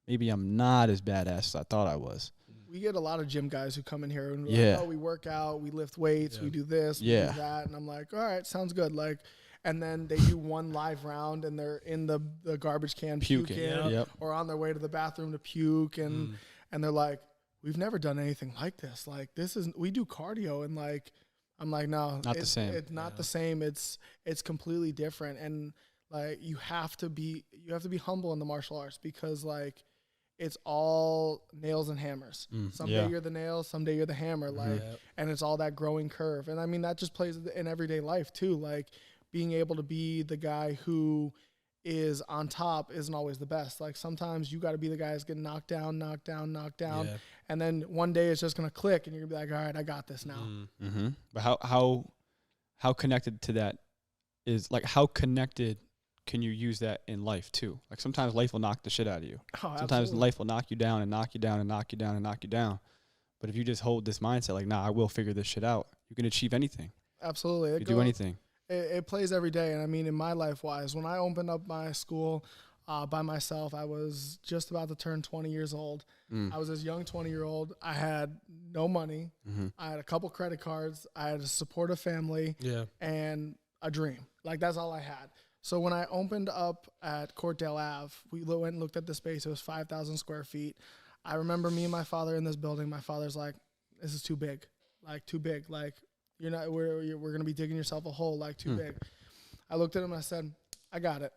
maybe I'm not as badass as I thought I was. We get a lot of gym guys who come in here and like, we work out, we lift weights, we do this, we do that. And I'm like, all right, sounds good. Like, and then they do one live round and they're in the garbage can puking or on their way to the bathroom to puke. And they're like, we've never done anything like this. Like, we do cardio, and like, I'm like, no, Not the same. It's not the same. It's completely different. And like, you have to be humble in the martial arts, because like, it's all nails and hammers. Someday you're the nail, someday you're the hammer. Like, and it's all that growing curve. And I mean, that just plays in everyday life too. Like, being able to be the guy who is on top isn't always the best. Like, sometimes you got to be the guy that's getting knocked down. Yeah. And then one day it's just going to click, and you're going to be like, all right, I got this now. Mm-hmm. But how connected to that is, like, how connected can you use that in life too? Like, sometimes life will knock the shit out of you. Sometimes absolutely. life will knock you down and knock you down and knock you down and knock you down. But if you just hold this mindset, like, nah, I will figure this shit out, you can achieve anything. Absolutely. You do anything. It plays every day. And I mean, in my life-wise, when I opened up my school by myself, I was just about to turn 20 years old. I was this young 20-year-old. I had no money. I had a couple credit cards. I had a supportive family and a dream. Like, that's all I had. So when I opened up at Courtdale Ave, we went and looked at the space. It was 5,000 square feet. I remember me and my father in this building. My father's like, this is too big. Like, too big. Like, we're going to be digging yourself a hole, like, too big. I looked at him and I said, I got it.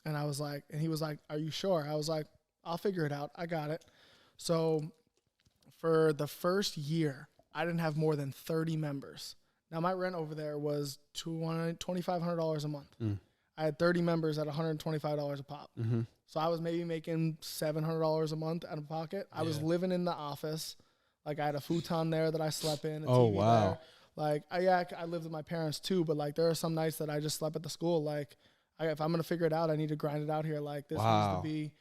And I was like, and he was like, are you sure? I was like, I'll figure it out. I got it. So for the first year, I didn't have more than 30 members. Now, my rent over there was $2,500 a month. I had 30 members at $125 a pop. So I was maybe making $700 a month out of pocket. I was living in the office. Like, I had a futon there that I slept in. Oh, TV wow. there. Like, I lived with my parents too, but like, there are some nights that I just slept at the school. Like, if I'm going to figure it out, I need to grind it out here. Like, this needs to be,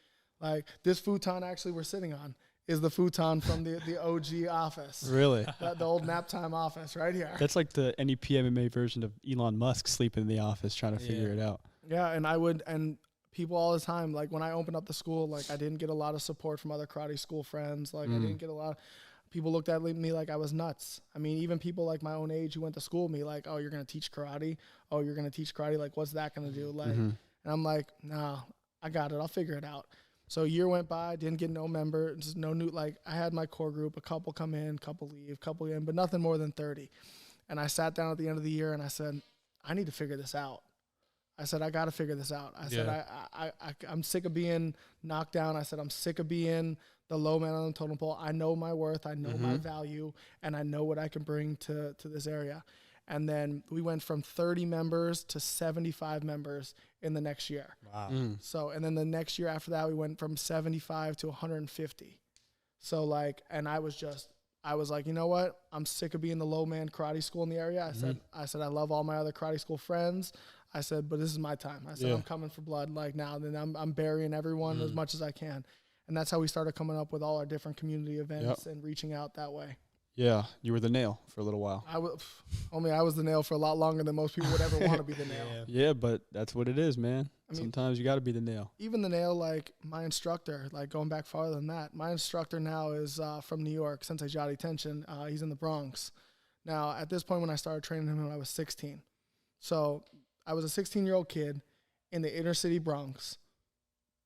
like, this futon actually we're sitting on is the futon from the OG office. Really? The old nap time office right here. That's like the NEPA MMA version of Elon Musk sleeping in the office trying to figure it out. Yeah, and people all the time, like, when I opened up the school, like, I didn't get a lot of support from other karate school friends. Like, I didn't get a lot of, people looked at me like I was nuts. I mean, even people like my own age who went to school with me, like, oh, you're going to teach karate? Oh, you're going to teach karate? Like, what's that going to do? Like, and I'm like, nah, I got it. I'll figure it out. So a year went by, didn't get no members, no new, like, I had my core group, a couple come in, couple leave, couple in, but nothing more than 30. And I sat down at the end of the year and I said, I need to figure this out. I said, I got to figure this out. I said, I'm sick of being knocked down. I said, I'm sick of being the low man on the totem pole. I know my worth. I know my value, and I know what I can bring to this area. And then we went from 30 members to 75 members in the next year. Wow. So, and then the next year after that, we went from 75 to 150. So, like, and I was like, you know what? I'm sick of being the low man karate school in the area. I said, I love all my other karate school friends. I said, but this is my time. I said, I'm coming for blood. Like, now, then I'm burying everyone as much as I can. And that's how we started coming up with all our different community events and reaching out that way. Yeah, you were the nail for a little while. I was the nail for a lot longer than most people would ever want to be the nail. Yeah, but that's what it is, man. I mean, sometimes you got to be the nail. Even the nail, like, my instructor, like, going back farther than that, my instructor now is from New York, Sensei Jody Tenshin. He's in the Bronx. Now, at this point when I started training him when I was 16. So I was a 16-year-old kid in the inner city Bronx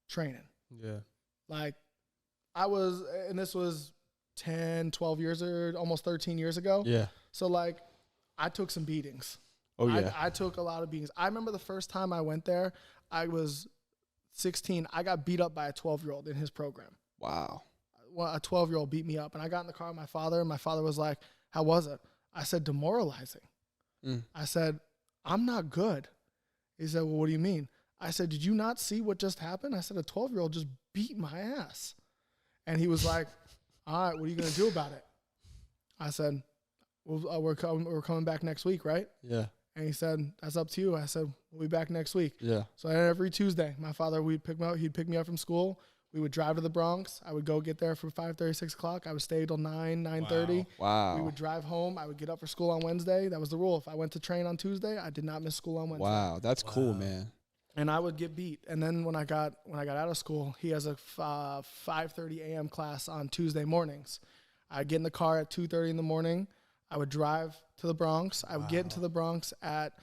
training. Yeah. Like, I was, and this was 10, 12 years or almost 13 years ago. Yeah. So, like, I took some beatings. Oh, yeah. I took a lot of beatings. I remember the first time I went there, I was 16. I got beat up by a 12-year-old in his program. Wow. Well, a 12-year-old beat me up. And I got in the car with my father, and my father was like, how was it? I said, demoralizing. I said, I'm not good. He said, well, what do you mean? I said, did you not see what just happened? I said, a 12-year-old just beat my ass. And he was like, all right, what are you going to do about it? I said, well, we're coming back next week, right? Yeah. And he said, that's up to you. I said, we'll be back next week. Yeah. So every Tuesday, my father, he'd pick me up from school. We would drive to the Bronx. I would go get there for 5:30, 6 o'clock. I would stay till 9:30. Wow. We would drive home. I would get up for school on Wednesday. That was the rule. If I went to train on Tuesday, I did not miss school on Wednesday. Wow, that's cool, man. And I would get beat. And then when I got out of school, he has a 5:30 a.m. class on Tuesday mornings. I'd get in the car at 2:30 in the morning. I would drive to the Bronx. I would get into the Bronx at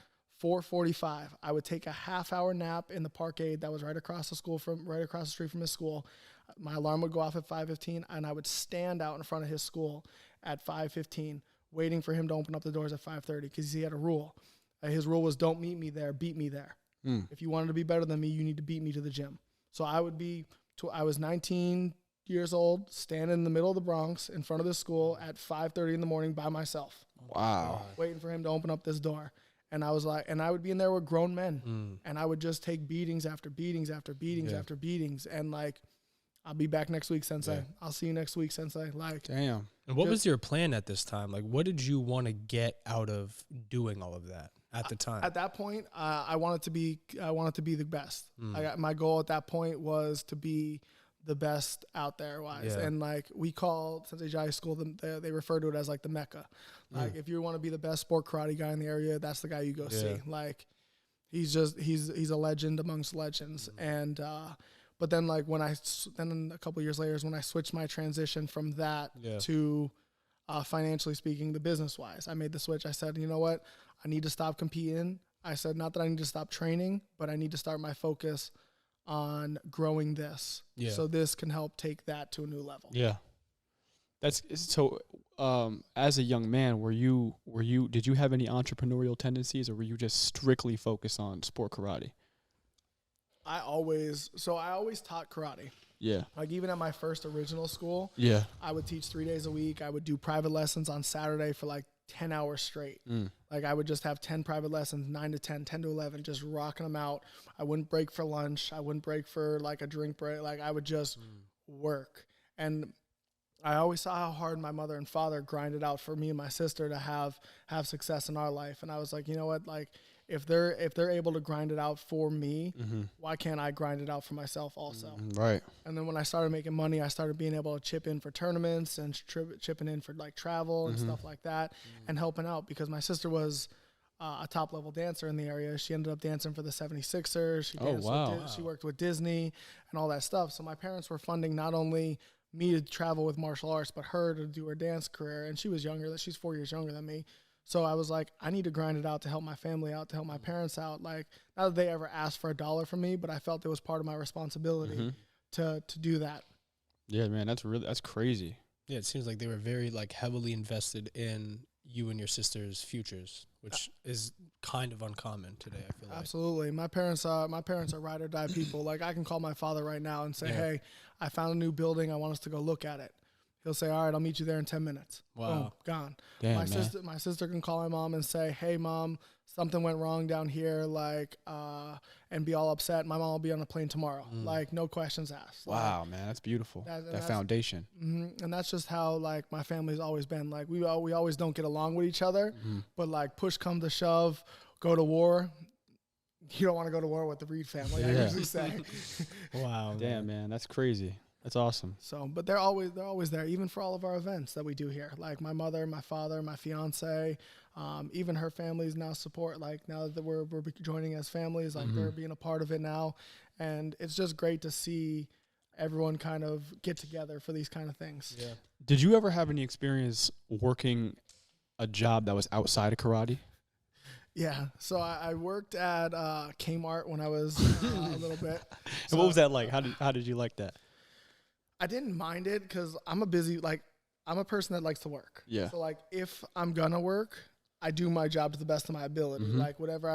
4:45. I would take a half-hour nap in the parkade that was right across the street from his school. My alarm would go off at 5:15, and I would stand out in front of his school at 5:15, waiting for him to open up the doors at 5:30, because he had a rule. His rule was, don't meet me there, beat me there. If you wanted to be better than me, you need to beat me to the gym. So I was 19 years old, standing in the middle of the Bronx in front of the school at 5:30 in the morning by myself. Wow. Waiting for him to open up this door. And I was like, and I would be in there with grown men, and I would just take beatings after beatings after beatings after beatings. And like, I'll be back next week, sensei. Yeah. I'll see you next week, sensei. Like, damn. And what was your plan at this time? Like, what did you want to get out of doing all of that at the time? At that point, I wanted to be the best. My goal at that point was to be the best out there wise. And like, we call Sensei Jai's school, they refer to it as like the Mecca. Like, if you want to be the best sport karate guy in the area, that's the guy you go see. Like, he's a legend amongst legends. And but then like then a couple years later is when I switched my transition from that to financially speaking, the business wise. I made the switch. I said, you know what, I need to stop competing. I said, not that I need to stop training, but I need to start my focus on growing this. So this can help take that to a new level. Yeah. That's so. As a young man, did you have any entrepreneurial tendencies, or were you just strictly focused on sport karate? I always taught karate. Yeah. Like, even at my first original school, I would teach 3 days a week. I would do private lessons on Saturday for like 10 hours straight. Like, I would just have 10 private lessons, 9 to 10, 10 to 11, just rocking them out. I wouldn't break for lunch. I wouldn't break for like a drink break. Like, I would just work. And I always saw how hard my mother and father grinded out for me and my sister to have success in our life. And I was like, you know what? Like, if they're able to grind it out for me, why can't I grind it out for myself also? Right. And then when I started making money, I started being able to chip in for tournaments and chipping in for like travel and stuff like that, and helping out, because my sister was a top level dancer in the area. She ended up dancing for the 76ers. She danced she worked with Disney and all that stuff. So my parents were funding not only me to travel with martial arts, but her to do her dance career. And she was younger. She's 4 years younger than me. So I was like, I need to grind it out to help my family out, to help my parents out. Like, not that they ever asked for $1 from me, but I felt it was part of my responsibility to do that. Yeah, man, that's crazy. Yeah, it seems like they were very like heavily invested in you and your sister's futures, which is kind of uncommon today, I feel like. Absolutely. My parents are ride or die people. Like, I can call my father right now and say, hey, I found a new building. I want us to go look at it. He'll say, all right, I'll meet you there in 10 minutes. Wow. Boom, gone. Damn, my sister can call my mom and say, hey, Mom, something went wrong down here, like, and be all upset. My mom will be on a plane tomorrow. Like, no questions asked. Wow, like, man, that's beautiful. That foundation. And that's just how, like, my family's always been. Like, we always don't get along with each other, but, like, push come to shove, go to war. You don't want to go to war with the Reed family, I usually say. Wow. Damn, man, that's crazy. That's awesome. So, but they're always there, even for all of our events that we do here. Like, my mother, my father, my fiance, even her families now support. Like, now that we're joining as families, like they're being a part of it now, and it's just great to see everyone kind of get together for these kind of things. Yeah. Did you ever have any experience working a job that was outside of karate? Yeah, so I worked at Kmart when I was a little bit. So, and what was that like? How did you like that? I didn't mind it because I'm a person that likes to work. Yeah. So, like, if I'm gonna work, I do my job to the best of my ability. Like, whatever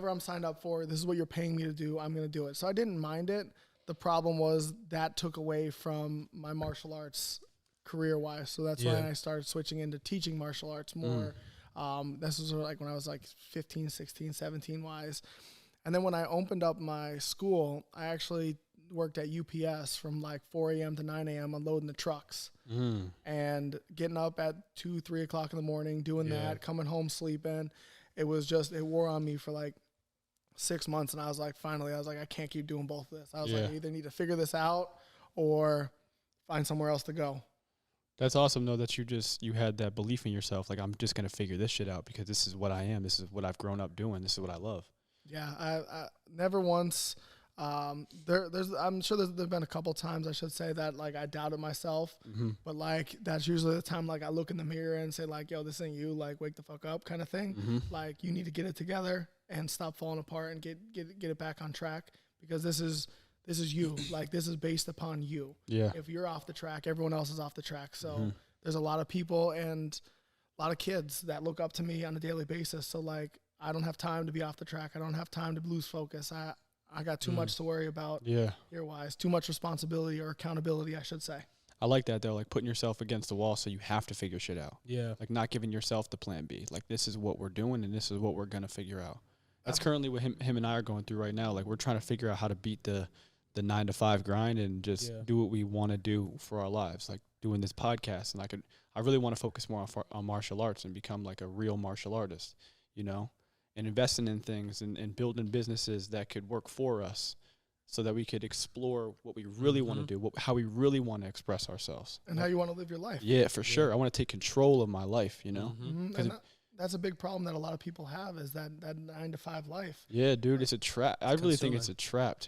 I'm signed up for, this is what you're paying me to do, I'm gonna do it. So I didn't mind it. The problem was that took away from my martial arts career-wise. So that's when I started switching into teaching martial arts more. This was like when I was like 15, 16, 17 wise. And then when I opened up my school, I actually worked at UPS from like 4 a.m. to 9 a.m. unloading the trucks and getting up at 2, 3 o'clock in the morning, doing that, coming home sleeping. It wore on me for like 6 months. And I was like, I can't keep doing both of this. I was like, I either need to figure this out or find somewhere else to go. That's awesome, though, that you had that belief in yourself. Like, I'm just going to figure this shit out because this is what I am. This is what I've grown up doing. This is what I love. Yeah, I never once. I'm sure there've been a couple times, I should say, that like I doubted myself, but like that's usually the time like I look in the mirror and say like, yo, this ain't you, like wake the fuck up kind of thing. Like, you need to get it together and stop falling apart and get it back on track, because this is This is you. Like, this is based upon you. Yeah. If you're off the track, everyone else is off the track. So there's a lot of people and a lot of kids that look up to me on a daily basis. So, like, I don't have time to be off the track. I don't have time to lose focus. I got too much to worry about gear-wise. Too much responsibility or accountability, I should say. I like that, though, like putting yourself against the wall so you have to figure shit out. Yeah. Like not giving yourself the plan B. Like this is what we're doing and this is what we're going to figure out. That's currently what him and I are going through right now. Like we're trying to figure out how to beat the 9-to-5 grind and just do what we want to do for our lives. Like doing this podcast. And I really want to focus more on martial arts and become like a real martial artist, you know, and investing in things and building businesses that could work for us, so that we could explore what we really want to do, how we really want to express ourselves. And how you want to live your life. Yeah, for sure. I want to take control of my life, you know? And that's a big problem that a lot of people have is that 9-to-5 life. Yeah, dude, it's a trap. I really think it's a trap,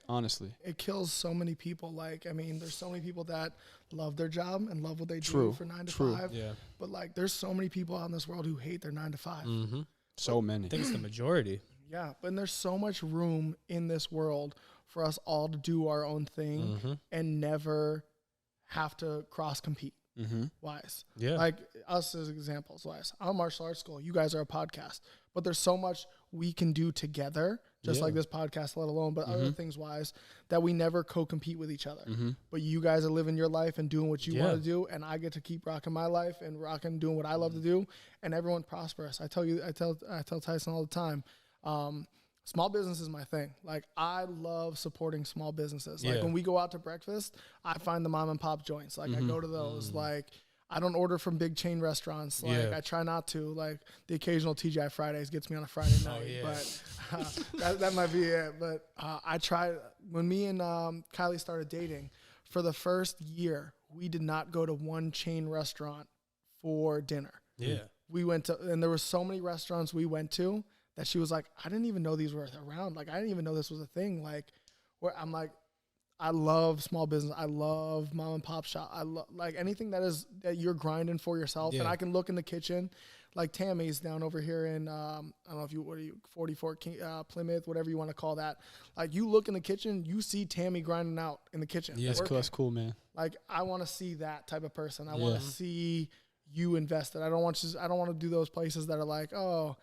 honestly. It kills so many people. Like, I mean, there's so many people that love their job and love what they do for 9-to-5. Yeah. But, like, there's so many people out in this world who hate their 9-to-5. So many. I think it's the majority. Yeah, but there's so much room in this world for us all to do our own thing and never have to cross-compete wise. Yeah. Like us as examples wise. I'm a martial arts school. You guys are a podcast. But there's so much we can do together, just like this podcast, let alone, but other things wise, that we never co-compete with each other. But you guys are living your life and doing what you want to do, and I get to keep rocking my life and doing what I love to do, and everyone prosperous. I tell Tyson all the time, small business is my thing. Like, I love supporting small businesses. Like, when we go out to breakfast, I find the mom and pop joints. Like, I go to those. Like, I don't order from big chain restaurants. Like, I try not to. Like, the occasional TGI Fridays gets me on a Friday night. But that might be it. But I try. When me and Kylie started dating, for the first year, we did not go to one chain restaurant for dinner. Yeah. We went to, and there were so many restaurants we went to that she was like, I didn't even know these were around. Like, I didn't even know this was a thing. Like, where I'm like, I love small business. I love mom and pop shop. I love, like, anything that you're grinding for yourself. And I can look in the kitchen, like Tammy's down over here in, I don't know if what are you, 44 Plymouth, whatever you want to call that. Like, you look in the kitchen, you see Tammy grinding out in the kitchen. Yeah, that's cool, man. Like, I want to see that type of person. I want to see you invested. I don't want to do those places that are like, oh,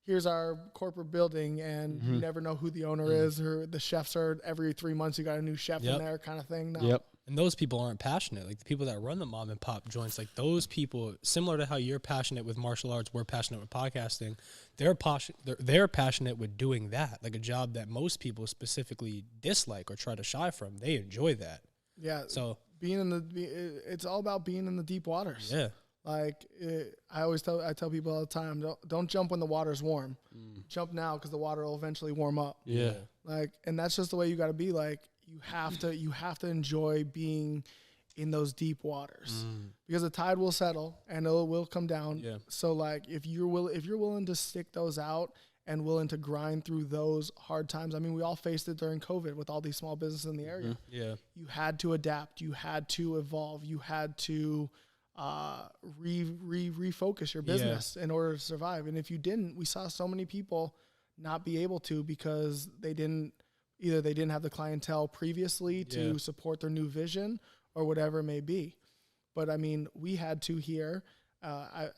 here's our corporate building, and you never know who the owner is, or the chefs are every 3 months you got a new chef in there kind of thing. No. And those people aren't passionate. Like, the people that run the mom and pop joints, like those people, similar to how you're passionate with martial arts, we're passionate with podcasting. They're passionate with doing that, like a job that most people specifically dislike or try to shy from. They enjoy that. Yeah. So it's all about being in the deep waters. Yeah. Like, I tell people all the time, don't jump when the water's warm. Jump now, because the water will eventually warm up. Yeah. Like, and that's just the way you got to be. Like, you have to enjoy being in those deep waters, because the tide will settle and it will come down. Yeah. So, like, if you're willing to stick those out and willing to grind through those hard times. I mean, we all faced it during COVID with all these small businesses in the area. Yeah. You had to adapt. You had to evolve. You had to refocus your business in order to survive. And if you didn't, we saw so many people not be able to, because they didn't have the clientele previously to support their new vision or whatever it may be. But I mean, we had to here. I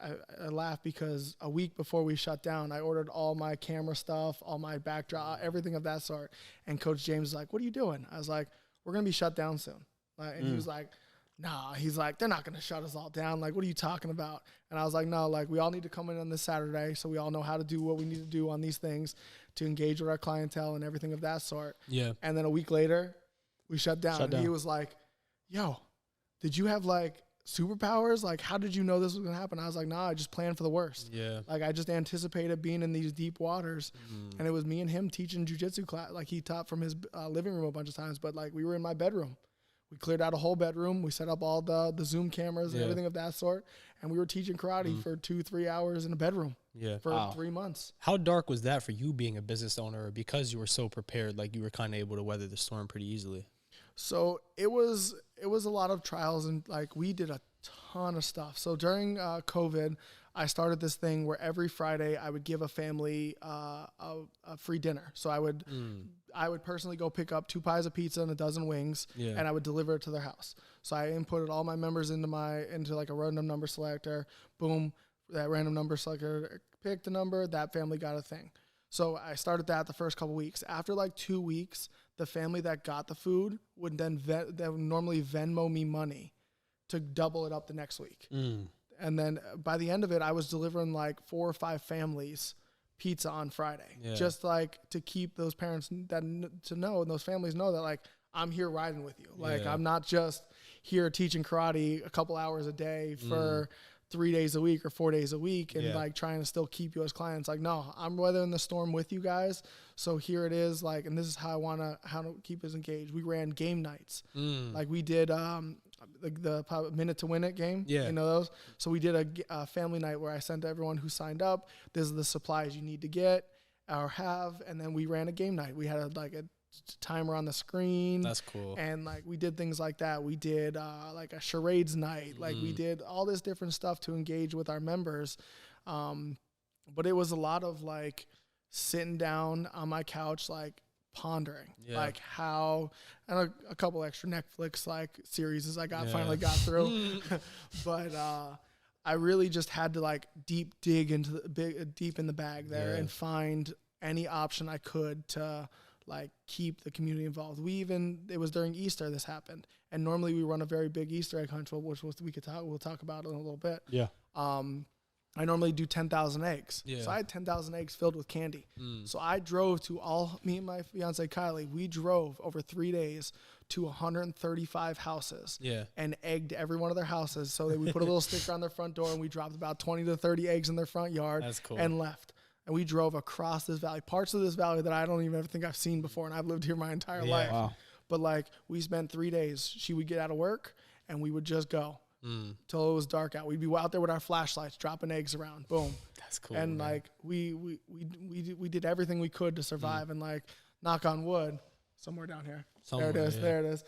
laugh because a week before we shut down, I ordered all my camera stuff, all my backdrop, everything of that sort. And Coach James was like, "What are you doing?" I was like, "We're going to be shut down soon." And he was like, "Nah," he's like, "They're not going to shut us all down. Like, what are you talking about?" And I was like, "No, like, we all need to come in on this Saturday, so we all know how to do what we need to do on these things to engage with our clientele and everything of that sort." Yeah. And then a week later, we shut down. And he was like, "Yo, did you have, like, superpowers? Like, how did you know this was going to happen?" I was like, "Nah, I just planned for the worst." Yeah. Like, I just anticipated being in these deep waters. And it was me and him teaching jiu-jitsu class. Like, he taught from his living room a bunch of times, but, like, we were in my bedroom. We cleared out a whole bedroom. We set up all the Zoom cameras and everything of that sort. And we were teaching karate for 2-3 hours in a bedroom for 3 months. How dark was that for you being a business owner, or because you were so prepared, like you were kind of able to weather the storm pretty easily? So it was a lot of trials, and, like, we did a ton of stuff. So during COVID, I started this thing where every Friday I would give a family a free dinner. So I would personally go pick up 2 pies of pizza and a dozen wings, and I would deliver it to their house. So I inputted all my members into like a random number selector. Boom, that random number selector picked a number. That family got a thing. So I started that the first couple weeks. After like 2 weeks, the family that got the food would then they would normally Venmo me money to double it up the next week. And then by the end of it, I was delivering like 4 or 5 families pizza on Friday, just like to keep those parents to know, and those families know that like I'm here riding with you. Like I'm not just here teaching karate a couple hours a day for 3 days a week or 4 days a week and like trying to still keep you as clients. Like, no, I'm weathering the storm with you guys. So here it is. Like, and this is how to keep us engaged. We ran game nights. Like we did, the minute to win it game, you know those. So we did a family night where I sent everyone who signed up, this is the supplies you need to get or have, and then we ran a game night. We had a timer on the screen. That's cool. And like we did things like that. We did like a charades night. Like we did all this different stuff to engage with our members. But it was a lot of like sitting down on my couch, like pondering like how, and a couple extra Netflix like series I finally got through. But I really just had to like deep dig into deep in the bag there and find any option I could to like keep the community involved. It was during Easter this happened, and normally we run a very big Easter egg hunt, which we'll talk about in a little bit. I normally do 10,000 eggs. So I had 10,000 eggs filled with candy. So I drove me and my fiance Kylie, we drove over 3 days to 135 houses and egged every one of their houses. So that we put a little sticker on their front door and we dropped about 20 to 30 eggs in their front yard. That's cool. And left. And we drove across this valley, parts of this valley that I don't even ever think I've seen before. And I've lived here my entire life. Wow. But like we spent 3 days. She would get out of work and we would just go till it was dark out. We'd be out there with our flashlights, dropping eggs around. Boom. That's cool. And man. like we did everything we could to survive. And like knock on wood, somewhere down here. There it is. There it is.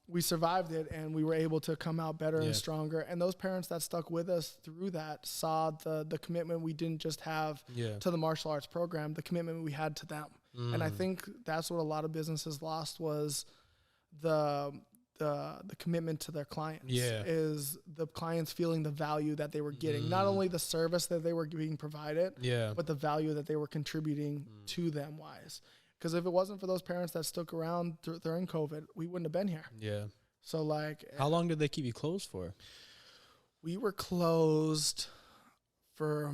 We survived it, and we were able to come out better and stronger. And those parents that stuck with us through that saw the commitment we didn't just have to the martial arts program, the commitment we had to them. And I think that's what a lot of businesses lost was the commitment to their clients. Is the clients feeling the value that they were getting, not only the service that they were being provided, but the value that they were contributing to them wise. Because if it wasn't for those parents that stuck around during COVID, we wouldn't have been here. So like, how long did they keep you closed for? We were closed for,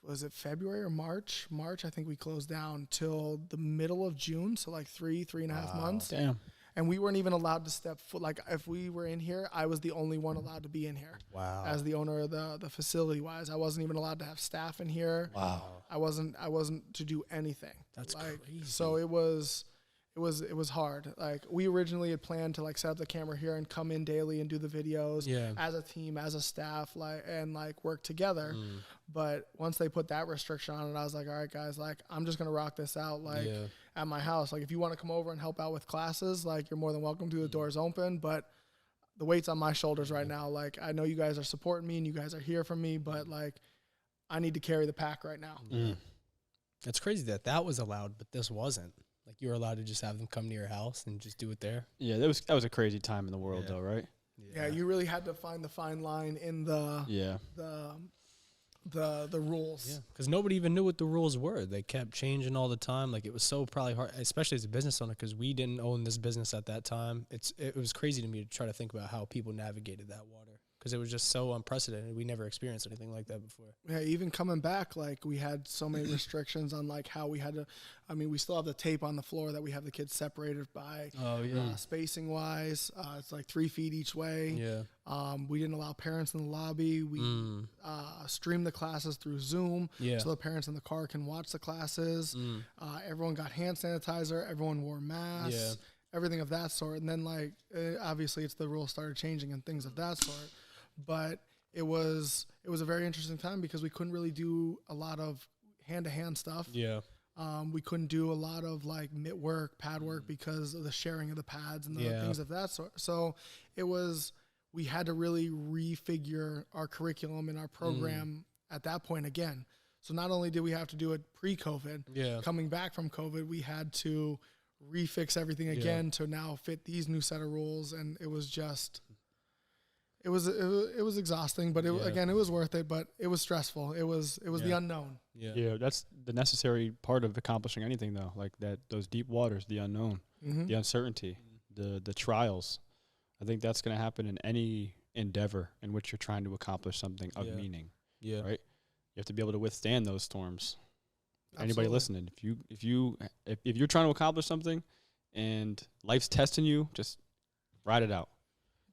was it February or March? March, I think we closed down till the middle of June. So like 3.5 months. Damn. And we weren't even allowed to step foot. Like if we were in here, I was the only one allowed to be in here. Wow. As the owner of the facility wise, I wasn't even allowed to have staff in here. Wow. I wasn't to do anything. That's like, crazy. So it was hard. Like we originally had planned to like set up the camera here and come in daily and do the videos as a team, as a staff, and work together. But once they put that restriction on it, I was like, all right, guys, like I'm just gonna rock this out at my house. Like if you want to come over and help out with classes, like you're more than welcome to. The door's open, but the weight's on my shoulders right now. Like I know you guys are supporting me and you guys are here for me, but like I need to carry the pack right now. It's crazy that was allowed, but this wasn't. Like you were allowed to just have them come to your house and just do it there. Yeah, that was a crazy time in the world, though, right? Yeah, you really had to find the fine line in the rules. Yeah, because nobody even knew what the rules were. They kept changing all the time. Like it was so probably hard, especially as a business owner, because we didn't own this business at that time. It was crazy to me to try to think about how people navigated that water. Because it was just so unprecedented. We never experienced anything like that before. Yeah, even coming back, like we had so many restrictions on like how we had to. I mean, we still have the tape on the floor that we have the kids separated by. Spacing wise, it's like 3 feet each way. We didn't allow parents in the lobby. We streamed the classes through Zoom, so the parents in the car can watch the classes. Everyone got hand sanitizer. Everyone wore masks. Everything of that sort. And then like obviously it's the rules started changing and things of that sort. But it was a very interesting time because we couldn't really do a lot of hand-to-hand stuff. We couldn't do a lot of like mitt work, pad work because of the sharing of the pads and the things of that sort. So we had to really refigure our curriculum and our program at that point again. So not only did we have to do it pre-COVID, coming back from COVID, we had to refix everything again to now fit these new set of rules. And it was just, it was exhausting, but again, it was worth it, but it was stressful. It was the unknown. Yeah. That's the necessary part of accomplishing anything though. Like those deep waters, the unknown, the uncertainty, the trials. I think that's going to happen in any endeavor in which you're trying to accomplish something of meaning. Yeah. Right. You have to be able to withstand those storms. Absolutely. Anybody listening, if you're trying to accomplish something and life's testing you, just ride it out.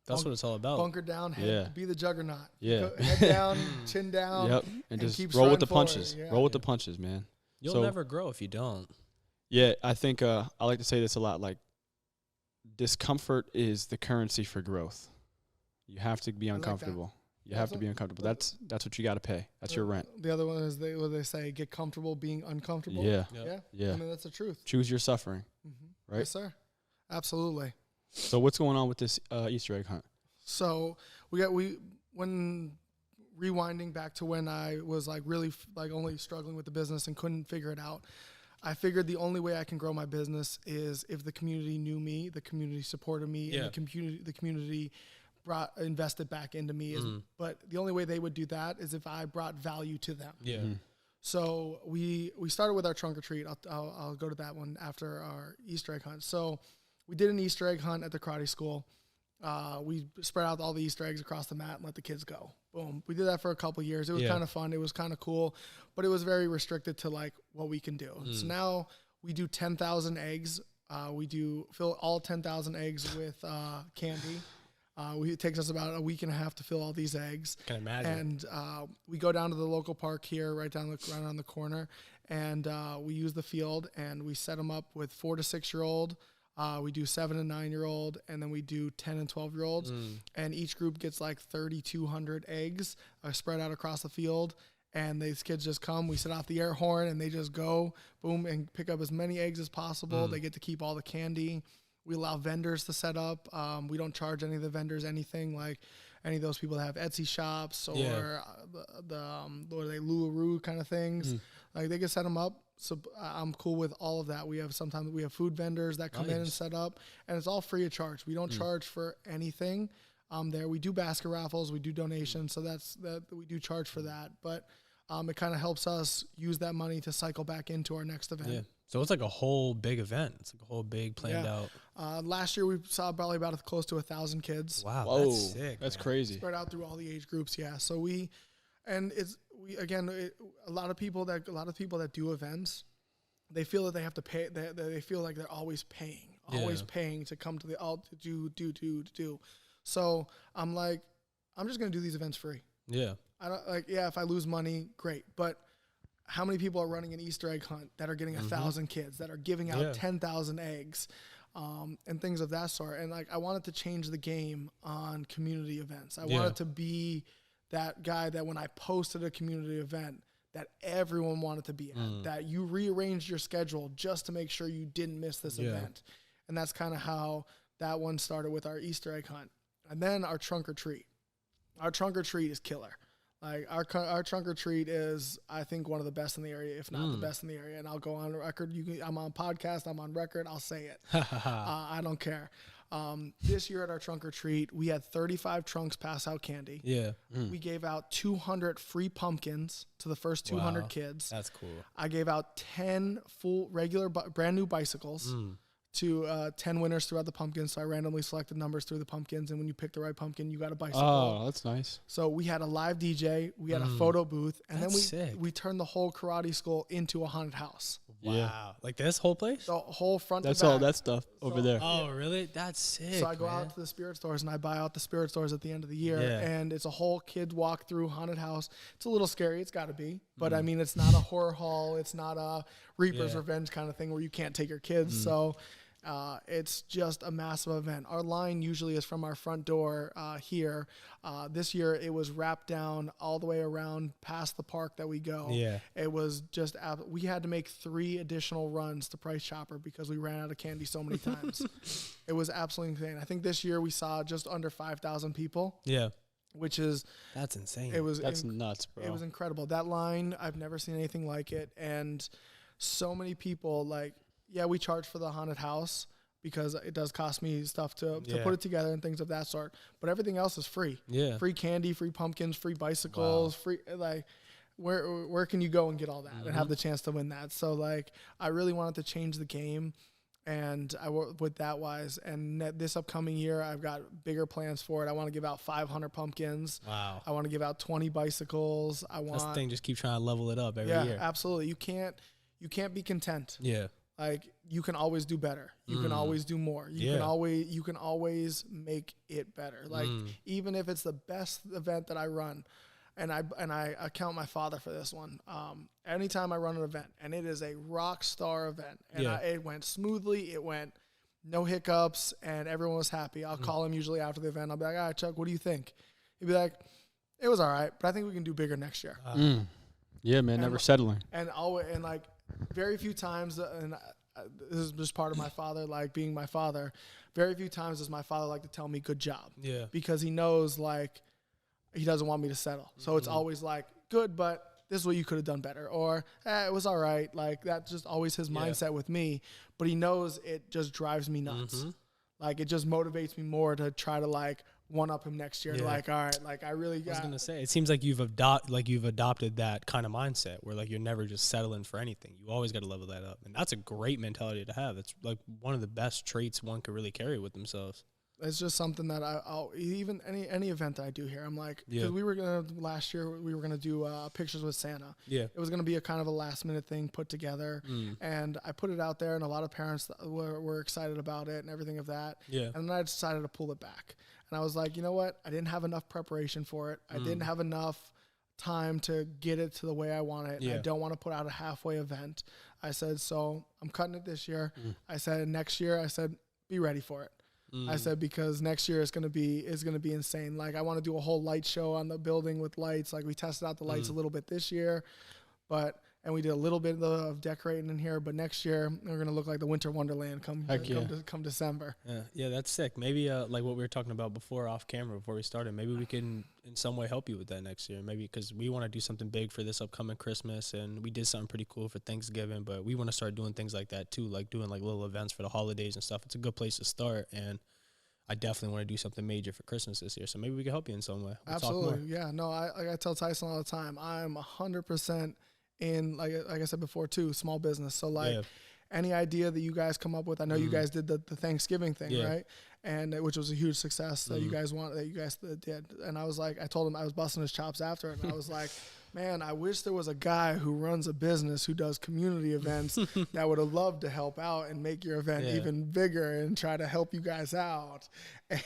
That's what it's all about. Bunker down, be the juggernaut. Yeah. Head down, chin down. Yep. And just keep roll with the forward. punches. Yeah. Roll with the punches, man. You'll never grow if you don't. Yeah, I think I like to say this a lot. Like, discomfort is the currency for growth. You have to be uncomfortable. You have to be uncomfortable. That's what you got to pay. That's your rent. The other one is what they say, get comfortable being uncomfortable. Yeah. I mean, that's the truth. Choose your suffering. Right? Yes, sir. Absolutely. So what's going on with this Easter egg hunt? So when rewinding back to when I was like really like only struggling with the business and couldn't figure it out, I figured the only way I can grow my business is if the community knew me, the community supported me, and the community invested back into me. But the only way they would do that is if I brought value to them. Yeah. So we started with our trunk or treat. I'll go to that one after our Easter egg hunt. So we did an Easter egg hunt at the karate school. We spread out all the Easter eggs across the mat and let the kids go. Boom. We did that for a couple of years. It was kind of fun. It was kind of cool, but it was very restricted to like what we can do. So now we do 10,000 eggs. We fill all 10,000 eggs with candy. It takes us about a week and a half to fill all these eggs. Can imagine. And we go down to the local park here, right on the corner, and we use the field and we set them up with 4 to 6 year old. We do 7 and 9 year old, and then we do 10 and 12 year olds. And each group gets like 3,200 eggs spread out across the field. And these kids just come. We set off the air horn, and they just go, boom, and pick up as many eggs as possible. They get to keep all the candy. We allow vendors to set up. We don't charge any of the vendors anything, like any of those people that have Etsy shops or what are they, Lularoo kind of things. Like they can set them up. So I'm cool with all of that. Sometimes we have food vendors that come in and set up, and it's all free of charge. We don't charge for anything. There we do basket raffles, we do donations, so that we do charge for that. But it kind of helps us use that money to cycle back into our next event. Yeah. So it's like a whole big event. It's like a whole big planned out. Last year we saw probably about close to 1,000 kids. Wow, whoa, that's sick. That's crazy. Spread out through all the age groups. Yeah. So a lot of people that do events, they feel that they have to pay. They feel like they're always paying to come to to do. So I'm like, I'm just gonna do these events free. Yeah. I don't like. Yeah, if I lose money, great. But how many people are running an Easter egg hunt that are getting 1,000 kids, that are giving out 10,000 eggs, and things of that sort? And like, I wanted to change the game on community events. I wanted to be that guy that when I posted a community event, that everyone wanted to be at, that you rearranged your schedule just to make sure you didn't miss this event. And that's kind of how that one started with our Easter egg hunt. And then our trunk or treat. Our trunk or treat is killer. Like our trunk or treat is, I think, one of the best in the area, if not the best in the area. And I'll go on record. I'm on podcast. I'm on record. I'll say it. I don't care. This year at our trunk or treat, we had 35 trunks pass out candy. Yeah. We gave out 200 free pumpkins to the first 200 kids. That's cool. I gave out 10 full regular brand new bicycles to 10 winners throughout the pumpkins. So I randomly selected numbers through the pumpkins, and when you pick the right pumpkin, you got a bicycle. Oh, that's nice. So we had a live DJ, we had a photo booth, and then we turned the whole karate school into a haunted house. Wow. Yeah. Like this whole place? The whole front That's to back. all that stuff over there. Oh, really? That's sick. So I go out to the spirit stores, and I buy out the spirit stores at the end of the year, and it's a whole kid walk through haunted house. It's a little scary. It's got to be. But, I mean, it's not a horror hall. It's not a Reaper's Revenge kind of thing where you can't take your kids. So It's just a massive event. Our line usually is from our front door here. This year it was wrapped down all the way around past the park that we go. Yeah. It was just, we had to make 3 additional runs to Price Chopper because we ran out of candy so many times. It was absolutely insane. I think this year we saw just under 5,000 people. Yeah. Which is, that's insane. That's nuts, bro. It was incredible. That line, I've never seen anything like it. And so many people, like, yeah, we charge for the haunted house because it does cost me stuff to put it together and things of that sort. But everything else is free. Yeah. Free candy, free pumpkins, free bicycles, free, like, where can you go and get all that and have the chance to win that? So, like, I really wanted to change the game. And I work with that wise. And this upcoming year, I've got bigger plans for it. I want to give out 500 pumpkins. Wow. I want to give out 20 bicycles. That's the thing. Just keep trying to level it up every year. Yeah, absolutely. You can't be content. Yeah. Like, you can always do better. You can always do more. You can always make it better. Like, even if it's the best event that I run, and I account my father for this one. Anytime I run an event, and it is a rock star event, and it went smoothly, it went no hiccups, and everyone was happy. I'll call him usually after the event. I'll be like, all right, Chuck, what do you think? He'd be like, it was all right, but I think we can do bigger next year. Yeah, man, never settling. And like very few times, and this is just part of my father, like being my father, very few times does my father like to tell me good job. Yeah. Because he knows, like, he doesn't want me to settle. So it's always like, good, but this is what you could have done better. Or, it was all right. Like, that's just always his mindset with me. But he knows it just drives me nuts. Like, it just motivates me more to try to, like, one-up him next year. Like, all right, like, I was going to say, it seems like you've adopted that kind of mindset where, like, you're never just settling for anything. You always got to level that up. And that's a great mentality to have. It's, like, one of the best traits one could really carry with themselves. It's just something that I'll even any event that I do here, I'm like, because last year we were gonna do pictures with Santa. Yeah, it was gonna be a kind of a last minute thing put together, and I put it out there, and a lot of parents were excited about it and everything of that. Yeah, and then I decided to pull it back, and I was like, you know what? I didn't have enough preparation for it. I didn't have enough time to get it to the way I want it. I don't want to put out a halfway event. I said, so I'm cutting it this year. I said next year. I said, be ready for it. I said, because next year is gonna be insane. Like, I want to do a whole light show on the building with lights. Like, we tested out the lights a little bit this year, and we did a little bit of decorating in here. But next year we're gonna look like the Winter Wonderland come December. Yeah, that's sick. Maybe like what we were talking about before off camera before we started. Maybe we can in some way help you with that next year. Maybe because we want to do something big for this upcoming Christmas, and we did something pretty cool for Thanksgiving. But we want to start doing things like that too, like doing like little events for the holidays and stuff. It's a good place to start, and I definitely want to do something major for Christmas this year. So maybe we can help you in some way. We'll Absolutely, yeah. No, I tell Tyson all the time, I'm 100% in, like I said before too, small business. So like any idea that you guys come up with, I know you guys did the Thanksgiving thing, right? And which was a huge success that you guys did. And I was like, I told him I was busting his chops after it, and I was like, man, I wish there was a guy who runs a business who does community events that would have loved to help out and make your event even bigger and try to help you guys out.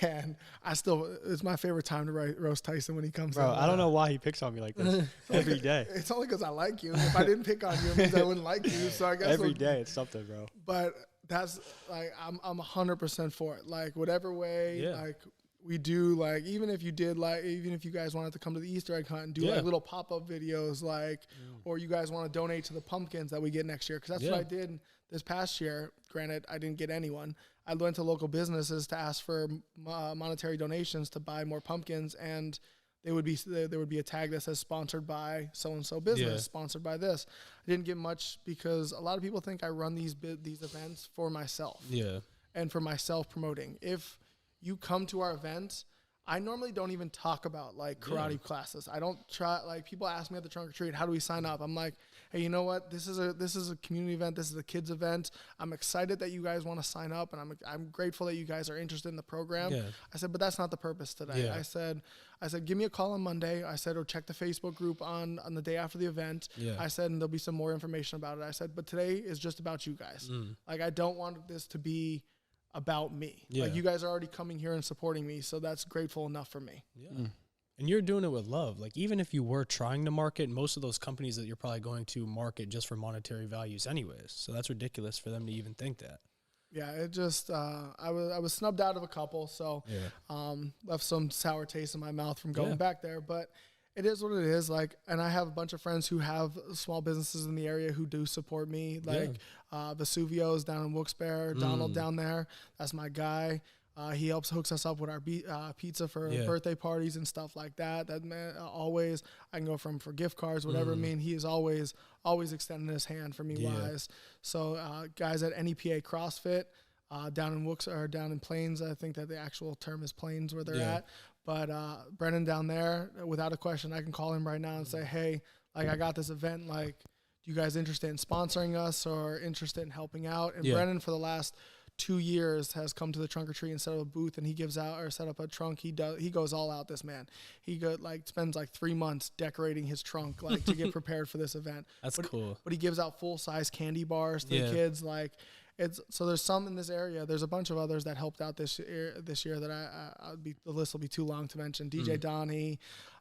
And it's my favorite time to roast Tyson when he comes Bro, I don't know why he picks on me like this every day. It's only because I like you. If I didn't pick on you, it means I wouldn't like you. So I guess every day it's something, bro. But that's like, I'm 100% for it. Like, whatever way, like, we do, like, even if you guys wanted to come to the Easter egg hunt and do like little pop-up videos, like, or you guys want to donate to the pumpkins that we get next year, because that's what I did this past year. Granted, I didn't get anyone. I went to local businesses to ask for monetary donations to buy more pumpkins, and there would be a tag that says sponsored by so-and-so business, sponsored by this. I didn't get much because a lot of people think I run these events for myself and for myself promoting. If you come to our events, I normally don't even talk about like karate classes. I don't try, like, people ask me at the trunk or treat, how do we sign up? I'm like, hey, you know what? This is a community event. This is a kids event. I'm excited that you guys want to sign up, and I'm grateful that you guys are interested in the program. I said, but that's not the purpose today. I said, give me a call on Monday. I said, or check the Facebook group on the day after the event. I said, and there'll be some more information about it. I said, but today is just about you guys. Like, I don't want this to be about me. Like, you guys are already coming here and supporting me, so that's grateful enough for me. And you're doing it with love. Like, even if you were trying to market, most of those companies that you're probably going to market just for monetary values anyways. So that's ridiculous for them to even think that. Yeah, it just I was snubbed out of a couple, so left some sour taste in my mouth from going back there. But it is what it is. Like, and I have a bunch of friends who have small businesses in the area who do support me. Like Vesuvio's down in Wilkes-Barre, Donald down there. That's my guy. He hooks us up with our pizza for birthday parties and stuff like that. That man always, I can go for gift cards, whatever. I mean, he is always extending his hand for me wise. So guys at NEPA CrossFit down in down in Plains, I think that the actual term is Plains where they're at. But Brennan down there, without a question, I can call him right now and say, hey, like I got this event, like, you guys interested in sponsoring us or interested in helping out? And Brennan, for the last 2 years, has come to the Trunk or Treat and set up a booth, and he gives out or set up a trunk. He goes all out. This man, spends like 3 months decorating his trunk, like to get prepared for this event. That's cool. But he gives out full size candy bars to the kids. Like, so there's some in this area. There's a bunch of others that helped out this year that the list will be too long to mention. DJ Donnie,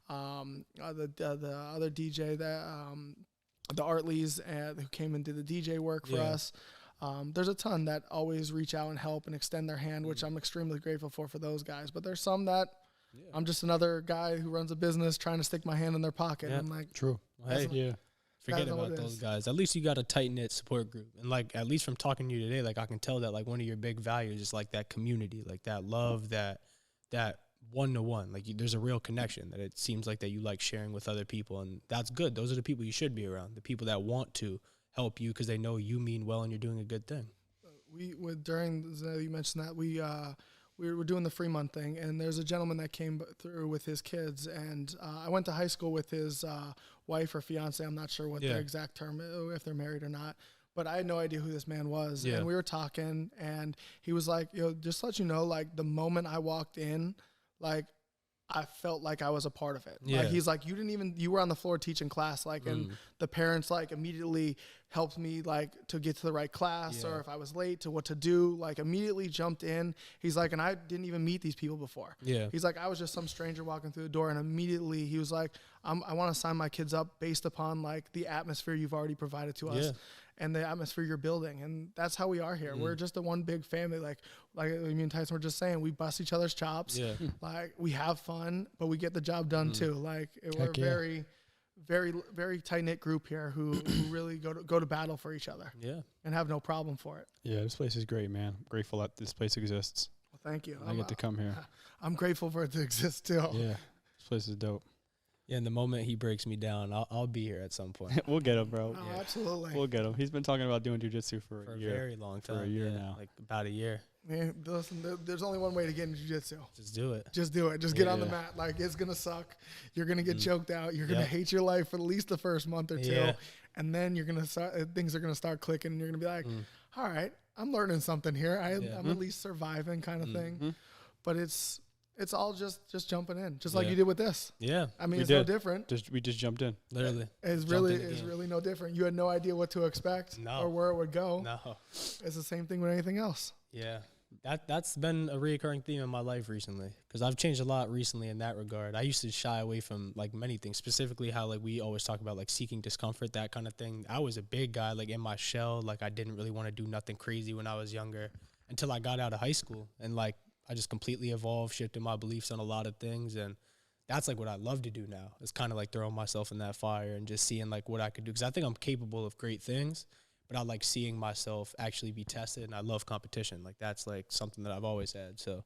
the other DJ that the Artleys who came and did the DJ work for us. There's a ton that always reach out and help and extend their hand, which I'm extremely grateful for those guys. But there's some that I'm just another guy who runs a business trying to stick my hand in their pocket. I'm like, true. Hey, forget about those guys. At least you got a tight-knit support group. And, like, at least from talking to you today, like, I can tell that, like, one of your big values is, like, that community, like, that love, that one-to-one. Like, there's a real connection that it seems like that you like sharing with other people. And that's good. Those are the people you should be around, the people that want to help you because they know you mean well and you're doing a good thing. During you mentioned that we were doing the free month thing, and there's a gentleman that came through with his kids, and I went to high school with his wife or fiance. I'm not sure what their exact term, if they're married or not, but I had no idea who this man was. And we were talking, and he was like, just to let you know, like, the moment I walked in, like, I felt like I was a part of it. Like, he's like, you were on the floor teaching class, like, and the parents, like, immediately helped me, like, to get to the right class, or if I was late to what to do, like, immediately jumped in. He's like, and I didn't even meet these people before. He's like, I was just some stranger walking through the door, and immediately he was like, I want to sign my kids up based upon, like, the atmosphere you've already provided to us. And the atmosphere you're building. And that's how we are here. We're just a one big family. Like me and Tyson were just saying, we bust each other's chops. Like, we have fun, but we get the job done too. Like, we're very, very, very tight-knit group here who really go to battle for each other. And have no problem for it. Yeah, this place is great, man. I'm grateful that this place exists. Well, thank you. I get to come here. I'm grateful for it to exist too. Yeah, this place is dope. Yeah, and the moment he breaks me down, I'll be here at some point. We'll get him, bro. Oh, absolutely. We'll get him. He's been talking about doing jiu-jitsu for a year. Very long time. For a year now. Like about a year. Man, listen, there's only one way to get into jiu-jitsu. Just do it. Just do it. Just get on the mat. Like, it's going to suck. You're going to get choked out. You're going to hate your life for at least the first month or two. And then you're going to start, things are going to start clicking. And you're going to be like, all right, I'm learning something here. I'm at least surviving kind of thing. But it's all just jumping in, just like you did with this. Yeah. I mean, it's no different. We just jumped in. Literally. It's really no different. You had no idea what to expect or where it would go. No. It's the same thing with anything else. Yeah. That's been a recurring theme in my life recently because I've changed a lot recently in that regard. I used to shy away from, like, many things, specifically how, like, we always talk about, like, seeking discomfort, that kind of thing. I was a big guy, like, in my shell. Like, I didn't really want to do nothing crazy when I was younger until I got out of high school. And, like, I just completely evolved, shifted my beliefs on a lot of things, and that's, like, what I love to do now. It's kind of like throwing myself in that fire and just seeing, like, what I could do. Because I think I'm capable of great things, but I like seeing myself actually be tested, and I love competition. Like, that's, like, something that I've always had. So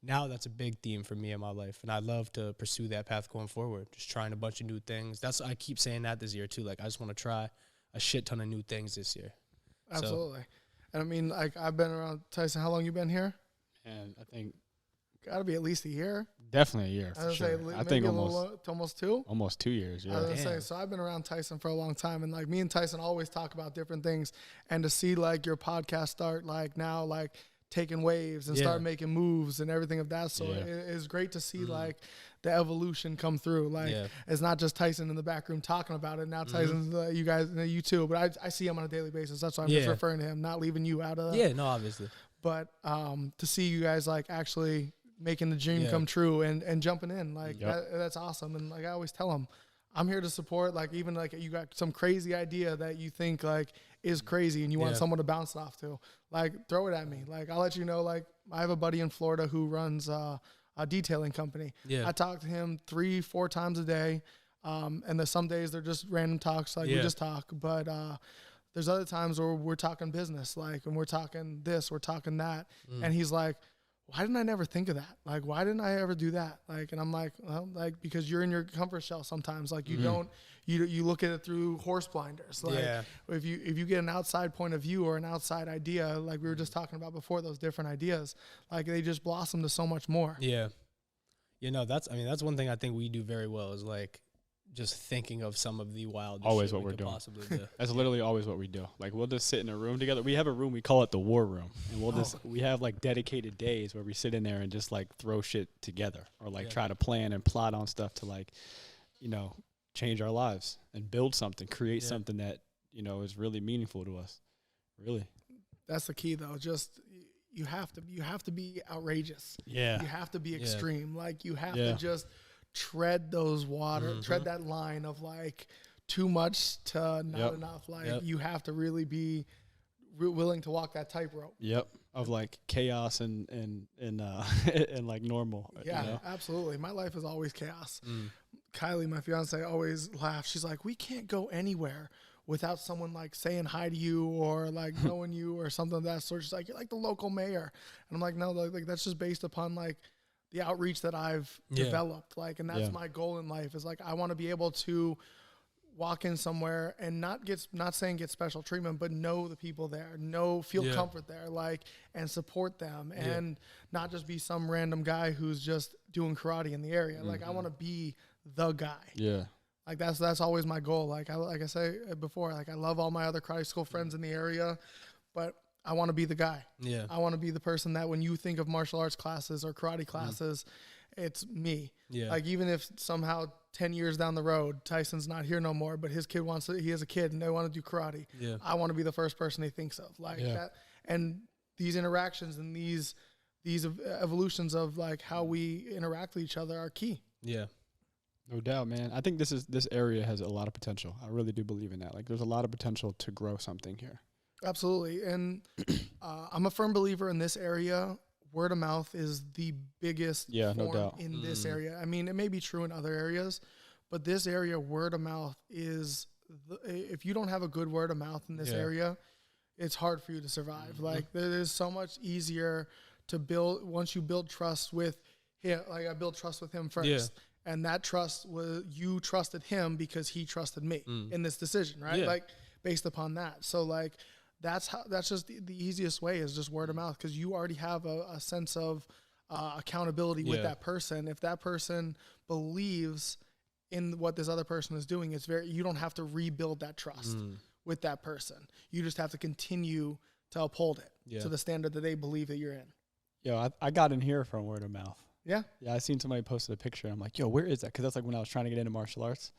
now that's a big theme for me in my life, and I love to pursue that path going forward, just trying a bunch of new things. I keep saying that this year, too. Like, I just want to try a shit ton of new things this year. Absolutely. And, I mean, like, I've been around, Tyson, how long you been here? And I think got to be at least a year. Definitely a year. For sure. I think almost 2. Almost 2 years. Yeah. I was gonna say, so I've been around Tyson for a long time, and, like, me and Tyson always talk about different things, and to see, like, your podcast start, like, now, like, taking waves and start making moves and everything of that sort. It's great to see like the evolution come through. Like it's not just Tyson in the back room talking about it. Now Tyson's you guys, you too. But I see him on a daily basis. That's why I'm just referring to him, not leaving you out of that. Yeah, no, obviously. But to see you guys like actually making the dream come true and jumping in, like that's awesome. And like I always tell him, I'm here to support. Like, even like you got some crazy idea that you think like is crazy and you want someone to bounce it off to, like, throw it at me. Like, I'll let you know. Like, I have a buddy in Florida who runs a detailing company. I talk to him 3-4 times a day. And there's some days they're just random talks, like we just talk, but there's other times where we're talking business, like, and we're talking this, we're talking that. And he's like, why didn't I never think of that? Like, why didn't I ever do that? Like, and I'm like, well, like, because you're in your comfort shell sometimes. Like, you don't, you look at it through horse blinders. Like, if you get an outside point of view or an outside idea, like we were just talking about before, those different ideas, like they just blossom to so much more. Yeah. You know, that's one thing I think we do very well is like, just thinking of some of the wildest always shit what we we're could doing. possibly do. That's literally always what we do. Like, we'll just sit in a room together. We have a room, we call it the war room. And we have like dedicated days where we sit in there and just like throw shit together or like try to plan and plot on stuff to like, you know, change our lives and build something, create something that, you know, is really meaningful to us. Really. That's the key though. Just, you have to be outrageous. Yeah. You have to be extreme. Like, you have to just tread those tread that line of like too much to not enough. Like, you have to really be willing to walk that tightrope. Of like chaos and and like normal. Yeah, you know? absolutely. My life is always chaos. Kylie, my fiance, always laughs. She's like, we can't go anywhere without someone like saying hi to you or like knowing you or something of that sort. She's like, you're like the local mayor. And I'm like, no, like that's just based upon like the outreach that I've developed. Like, and that's my goal in life is like, I want to be able to walk in somewhere and not saying get special treatment, but know the people there, feel comfort there, like, and support them and not just be some random guy who's just doing karate in the area. Like, I want to be the guy. Yeah. Like, that's always my goal. Like I say before, like, I love all my other karate school friends in the area, but I want to be the guy. Yeah. I want to be the person that when you think of martial arts classes or karate classes, it's me. Yeah. Like, even if somehow 10 years down the road, Tyson's not here no more, but his kid he has a kid and they want to do karate. Yeah. I want to be the first person he thinks of like that. And these interactions and these evolutions of like how we interact with each other are key. Yeah. No doubt, man. I think this area has a lot of potential. I really do believe in that. Like, there's a lot of potential to grow something here. Absolutely. And I'm a firm believer in this area. Word of mouth is the biggest form in this area. I mean, it may be true in other areas, but this area, word of mouth is, if you don't have a good word of mouth in this area, it's hard for you to survive. Like, it is so much easier to build, once you build trust with him, like I built trust with him first. Yeah. And that trust was, you trusted him because he trusted me in this decision, right? Yeah. Like, based upon that. So like, that's just the easiest way is just word of mouth. Cause you already have a sense of accountability with that person. If that person believes in what this other person is doing, you don't have to rebuild that trust with that person. You just have to continue to uphold it to the standard that they believe that you're in. Yo, I got in here from word of mouth. Yeah. Yeah. I seen somebody posted a picture. And I'm like, yo, where is that? Cause that's like when I was trying to get into martial arts.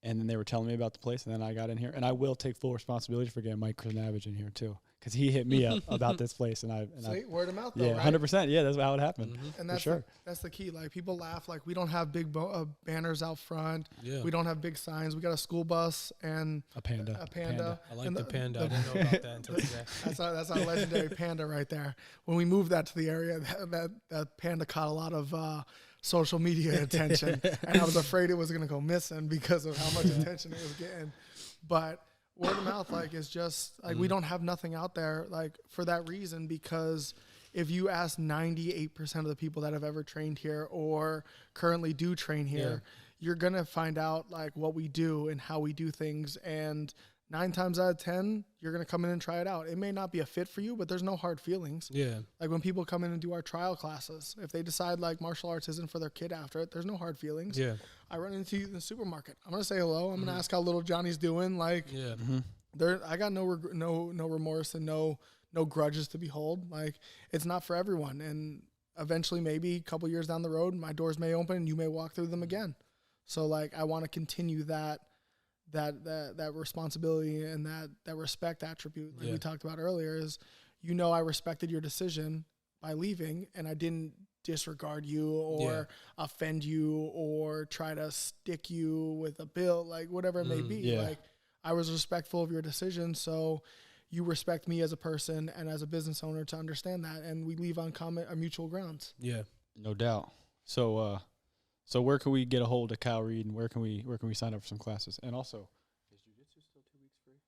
And then they were telling me about the place, and then I got in here, and I will take full responsibility for getting Mike Krasnavage in here too, because he hit me up about this place, and I word of mouth, though, yeah, 100%, yeah, that's how it happened, and that's for sure. That's the key. Like, people laugh, like, we don't have big banners out front, we don't have big signs. We got a school bus and a panda. I like the panda. I didn't know about that until today. That's our legendary panda right there. When we moved that to the area, that panda caught a lot of social media attention, and I was afraid it was going to go missing because of how much attention it was getting. But word of mouth, like, is just like, we don't have nothing out there, like, for that reason, because if you ask 98% of the people that have ever trained here or currently do train here, you're going to find out like what we do and how we do things. And 9 times out of 10, you're going to come in and try it out. It may not be a fit for you, but there's no hard feelings. Yeah. Like, when people come in and do our trial classes, if they decide like martial arts isn't for their kid after it, there's no hard feelings. Yeah. I run into you in the supermarket. I'm going to say hello. I'm going to ask how little Johnny's doing. Like, I got no remorse and no grudges to behold. Like, it's not for everyone. And eventually, maybe a couple years down the road, my doors may open and you may walk through them again. So like, I want to continue that responsibility and that respect attribute, like we talked about earlier, is, I respected your decision by leaving, and I didn't disregard you or offend you or try to stick you with a bill, like whatever it may be. Yeah. Like, I was respectful of your decision, so you respect me as a person and as a business owner to understand that, and we leave on mutual grounds. Yeah, no doubt. So where can we get a hold of Kyle Reed, and where can we sign up for some classes? And also, is jiu-jitsu still 2 weeks free?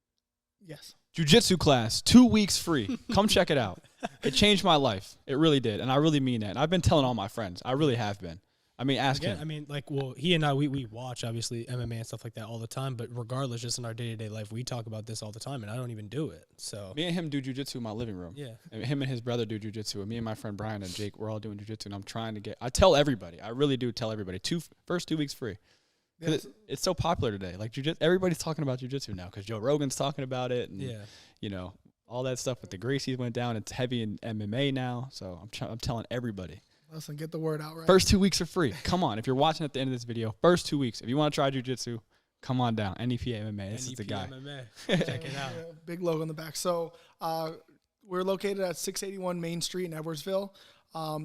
Yes. Jiu-jitsu class, 2 weeks free. Come check it out. It changed my life. It really did, and I really mean that. And I've been telling all my friends. I really have been. I mean, ask him. I mean, like, well, he and I, we watch, obviously, MMA and stuff like that all the time. But regardless, just in our day-to-day life, we talk about this all the time, and I don't even do it. So Me and him do jiu-jitsu in my living room. Yeah. And him and his brother do jiu-jitsu. And me and my friend Brian and Jake, we're all doing jiu-jitsu. And I'm trying to get – I tell everybody. I really do tell everybody. First 2 weeks free. Because it's so popular today. Like, everybody's talking about jiu-jitsu now because Joe Rogan's talking about it. And, you know, all that stuff with the Gracies went down. It's heavy in MMA now. So I'm telling everybody. Listen, get the word out, right? First 2 weeks are free. Come on. If you're watching at the end of this video, first 2 weeks. If you want to try jiu-jitsu, come on down. NEPA MMA. This is the guy. MMA. Check it out. Big logo in the back. So we're located at 681 Main Street in Edwardsville.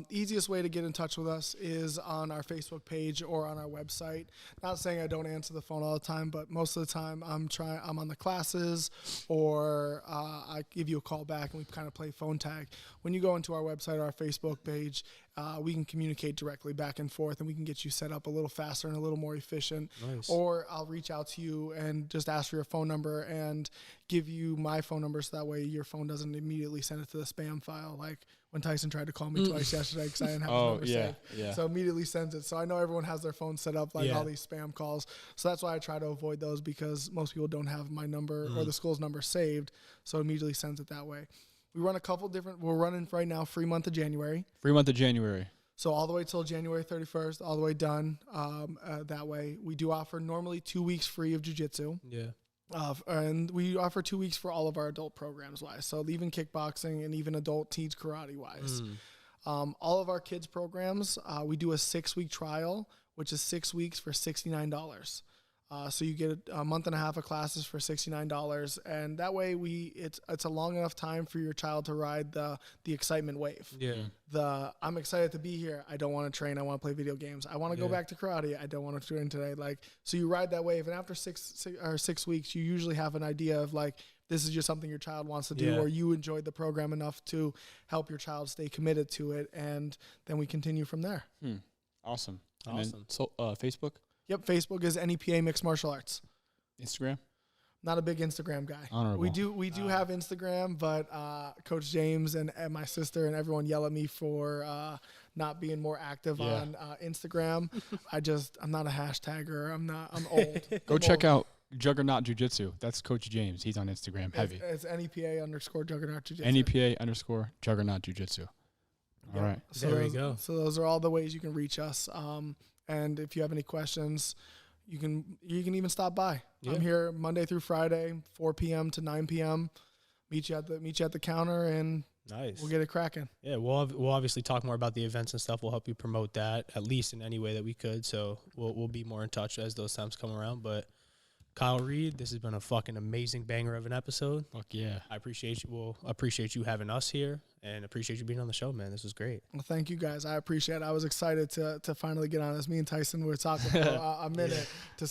Easiest way to get in touch with us is on our Facebook page or on our website. Not saying I don't answer the phone all the time, but most of the time I'm on the classes, or I give you a call back and we kind of play phone tag. When you go into our website or our Facebook page, we can communicate directly back and forth, and we can get you set up a little faster and a little more efficient. Nice. Or I'll reach out to you and just ask for your phone number and give you my phone number, so that way your phone doesn't immediately send it to the spam file, like when Tyson tried to call me twice yesterday because I didn't have his number saved. Yeah. So immediately sends it. So I know everyone has their phone set up like all these spam calls. So that's why I try to avoid those, because most people don't have my number or the school's number saved. So immediately sends it that way. We run a couple different, we're running right now free month of January. Free month of January. So all the way till January 31st, all the way done that way. We do offer normally 2 weeks free of jiu-jitsu. Yeah. And we offer 2 weeks for all of our adult programs wise. So even kickboxing and even adult teach karate wise. All of our kids programs, we do a 6-week trial, which is 6 weeks for $69. So you get a month and a half of classes for $69, and that way it's a long enough time for your child to ride the excitement wave. Yeah. I'm excited to be here. I don't want to train. I want to play video games. I want to go back to karate. I don't want to train today. Like, so you ride that wave, and after 6 weeks, you usually have an idea of like, this is just something your child wants to do, or you enjoyed the program enough to help your child stay committed to it, and then we continue from there. Awesome. Awesome. And then, so Facebook? Yep, Facebook is NEPA Mixed Martial Arts. Instagram? Not a big Instagram guy. Honorable. We do have Instagram, but Coach James and my sister and everyone yell at me for not being more active on Instagram. I'm not a hashtagger. I'm old. Go check out Juggernaut Jiu-Jitsu. That's Coach James. He's on Instagram. Heavy. It's NEPA_Juggernaut Jiu-Jitsu. NEPA_Juggernaut Jiu-Jitsu. All right. So there we go. So those are all the ways you can reach us. And if you have any questions, you can even stop by. Yeah. I'm here Monday through Friday, 4 p.m. to 9 p.m. Meet you at the counter, and Nice. we'll get it cracking. Yeah, we'll obviously talk more about the events and stuff. We'll help you promote that, at least in any way that we could. So we'll be more in touch as those times come around. But Kyle Reed, this has been a fucking amazing banger of an episode. Fuck yeah. I appreciate you. Well, appreciate you having us here, and appreciate you being on the show, man. This was great. Well, thank you guys. I appreciate it. I was excited to finally get on this. Me and Tyson were talking for a minute to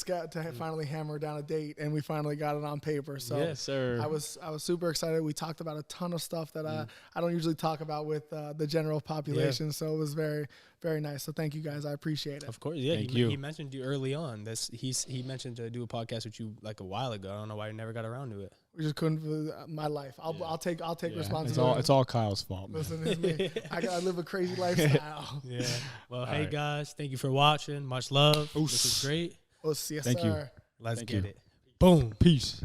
finally hammer down a date, and we finally got it on paper. So yes, sir. I was super excited. We talked about a ton of stuff that I don't usually talk about with the general population. So it was very, very nice. So thank you guys. I appreciate it. Of course, yeah. Thank you. He mentioned you early on. He mentioned to do a podcast with you like a while ago. I don't know why you never got around to it. We just couldn't. My life. I'll take responsibility. It's all Kyle's fault, man. Listen, it's me. I live a crazy lifestyle. Yeah. Well, All hey right. guys, thank you for watching. Much love. Oos. This is great. Oh, yes, Thank you. sir. Let's Thank get you. it. Boom. Peace.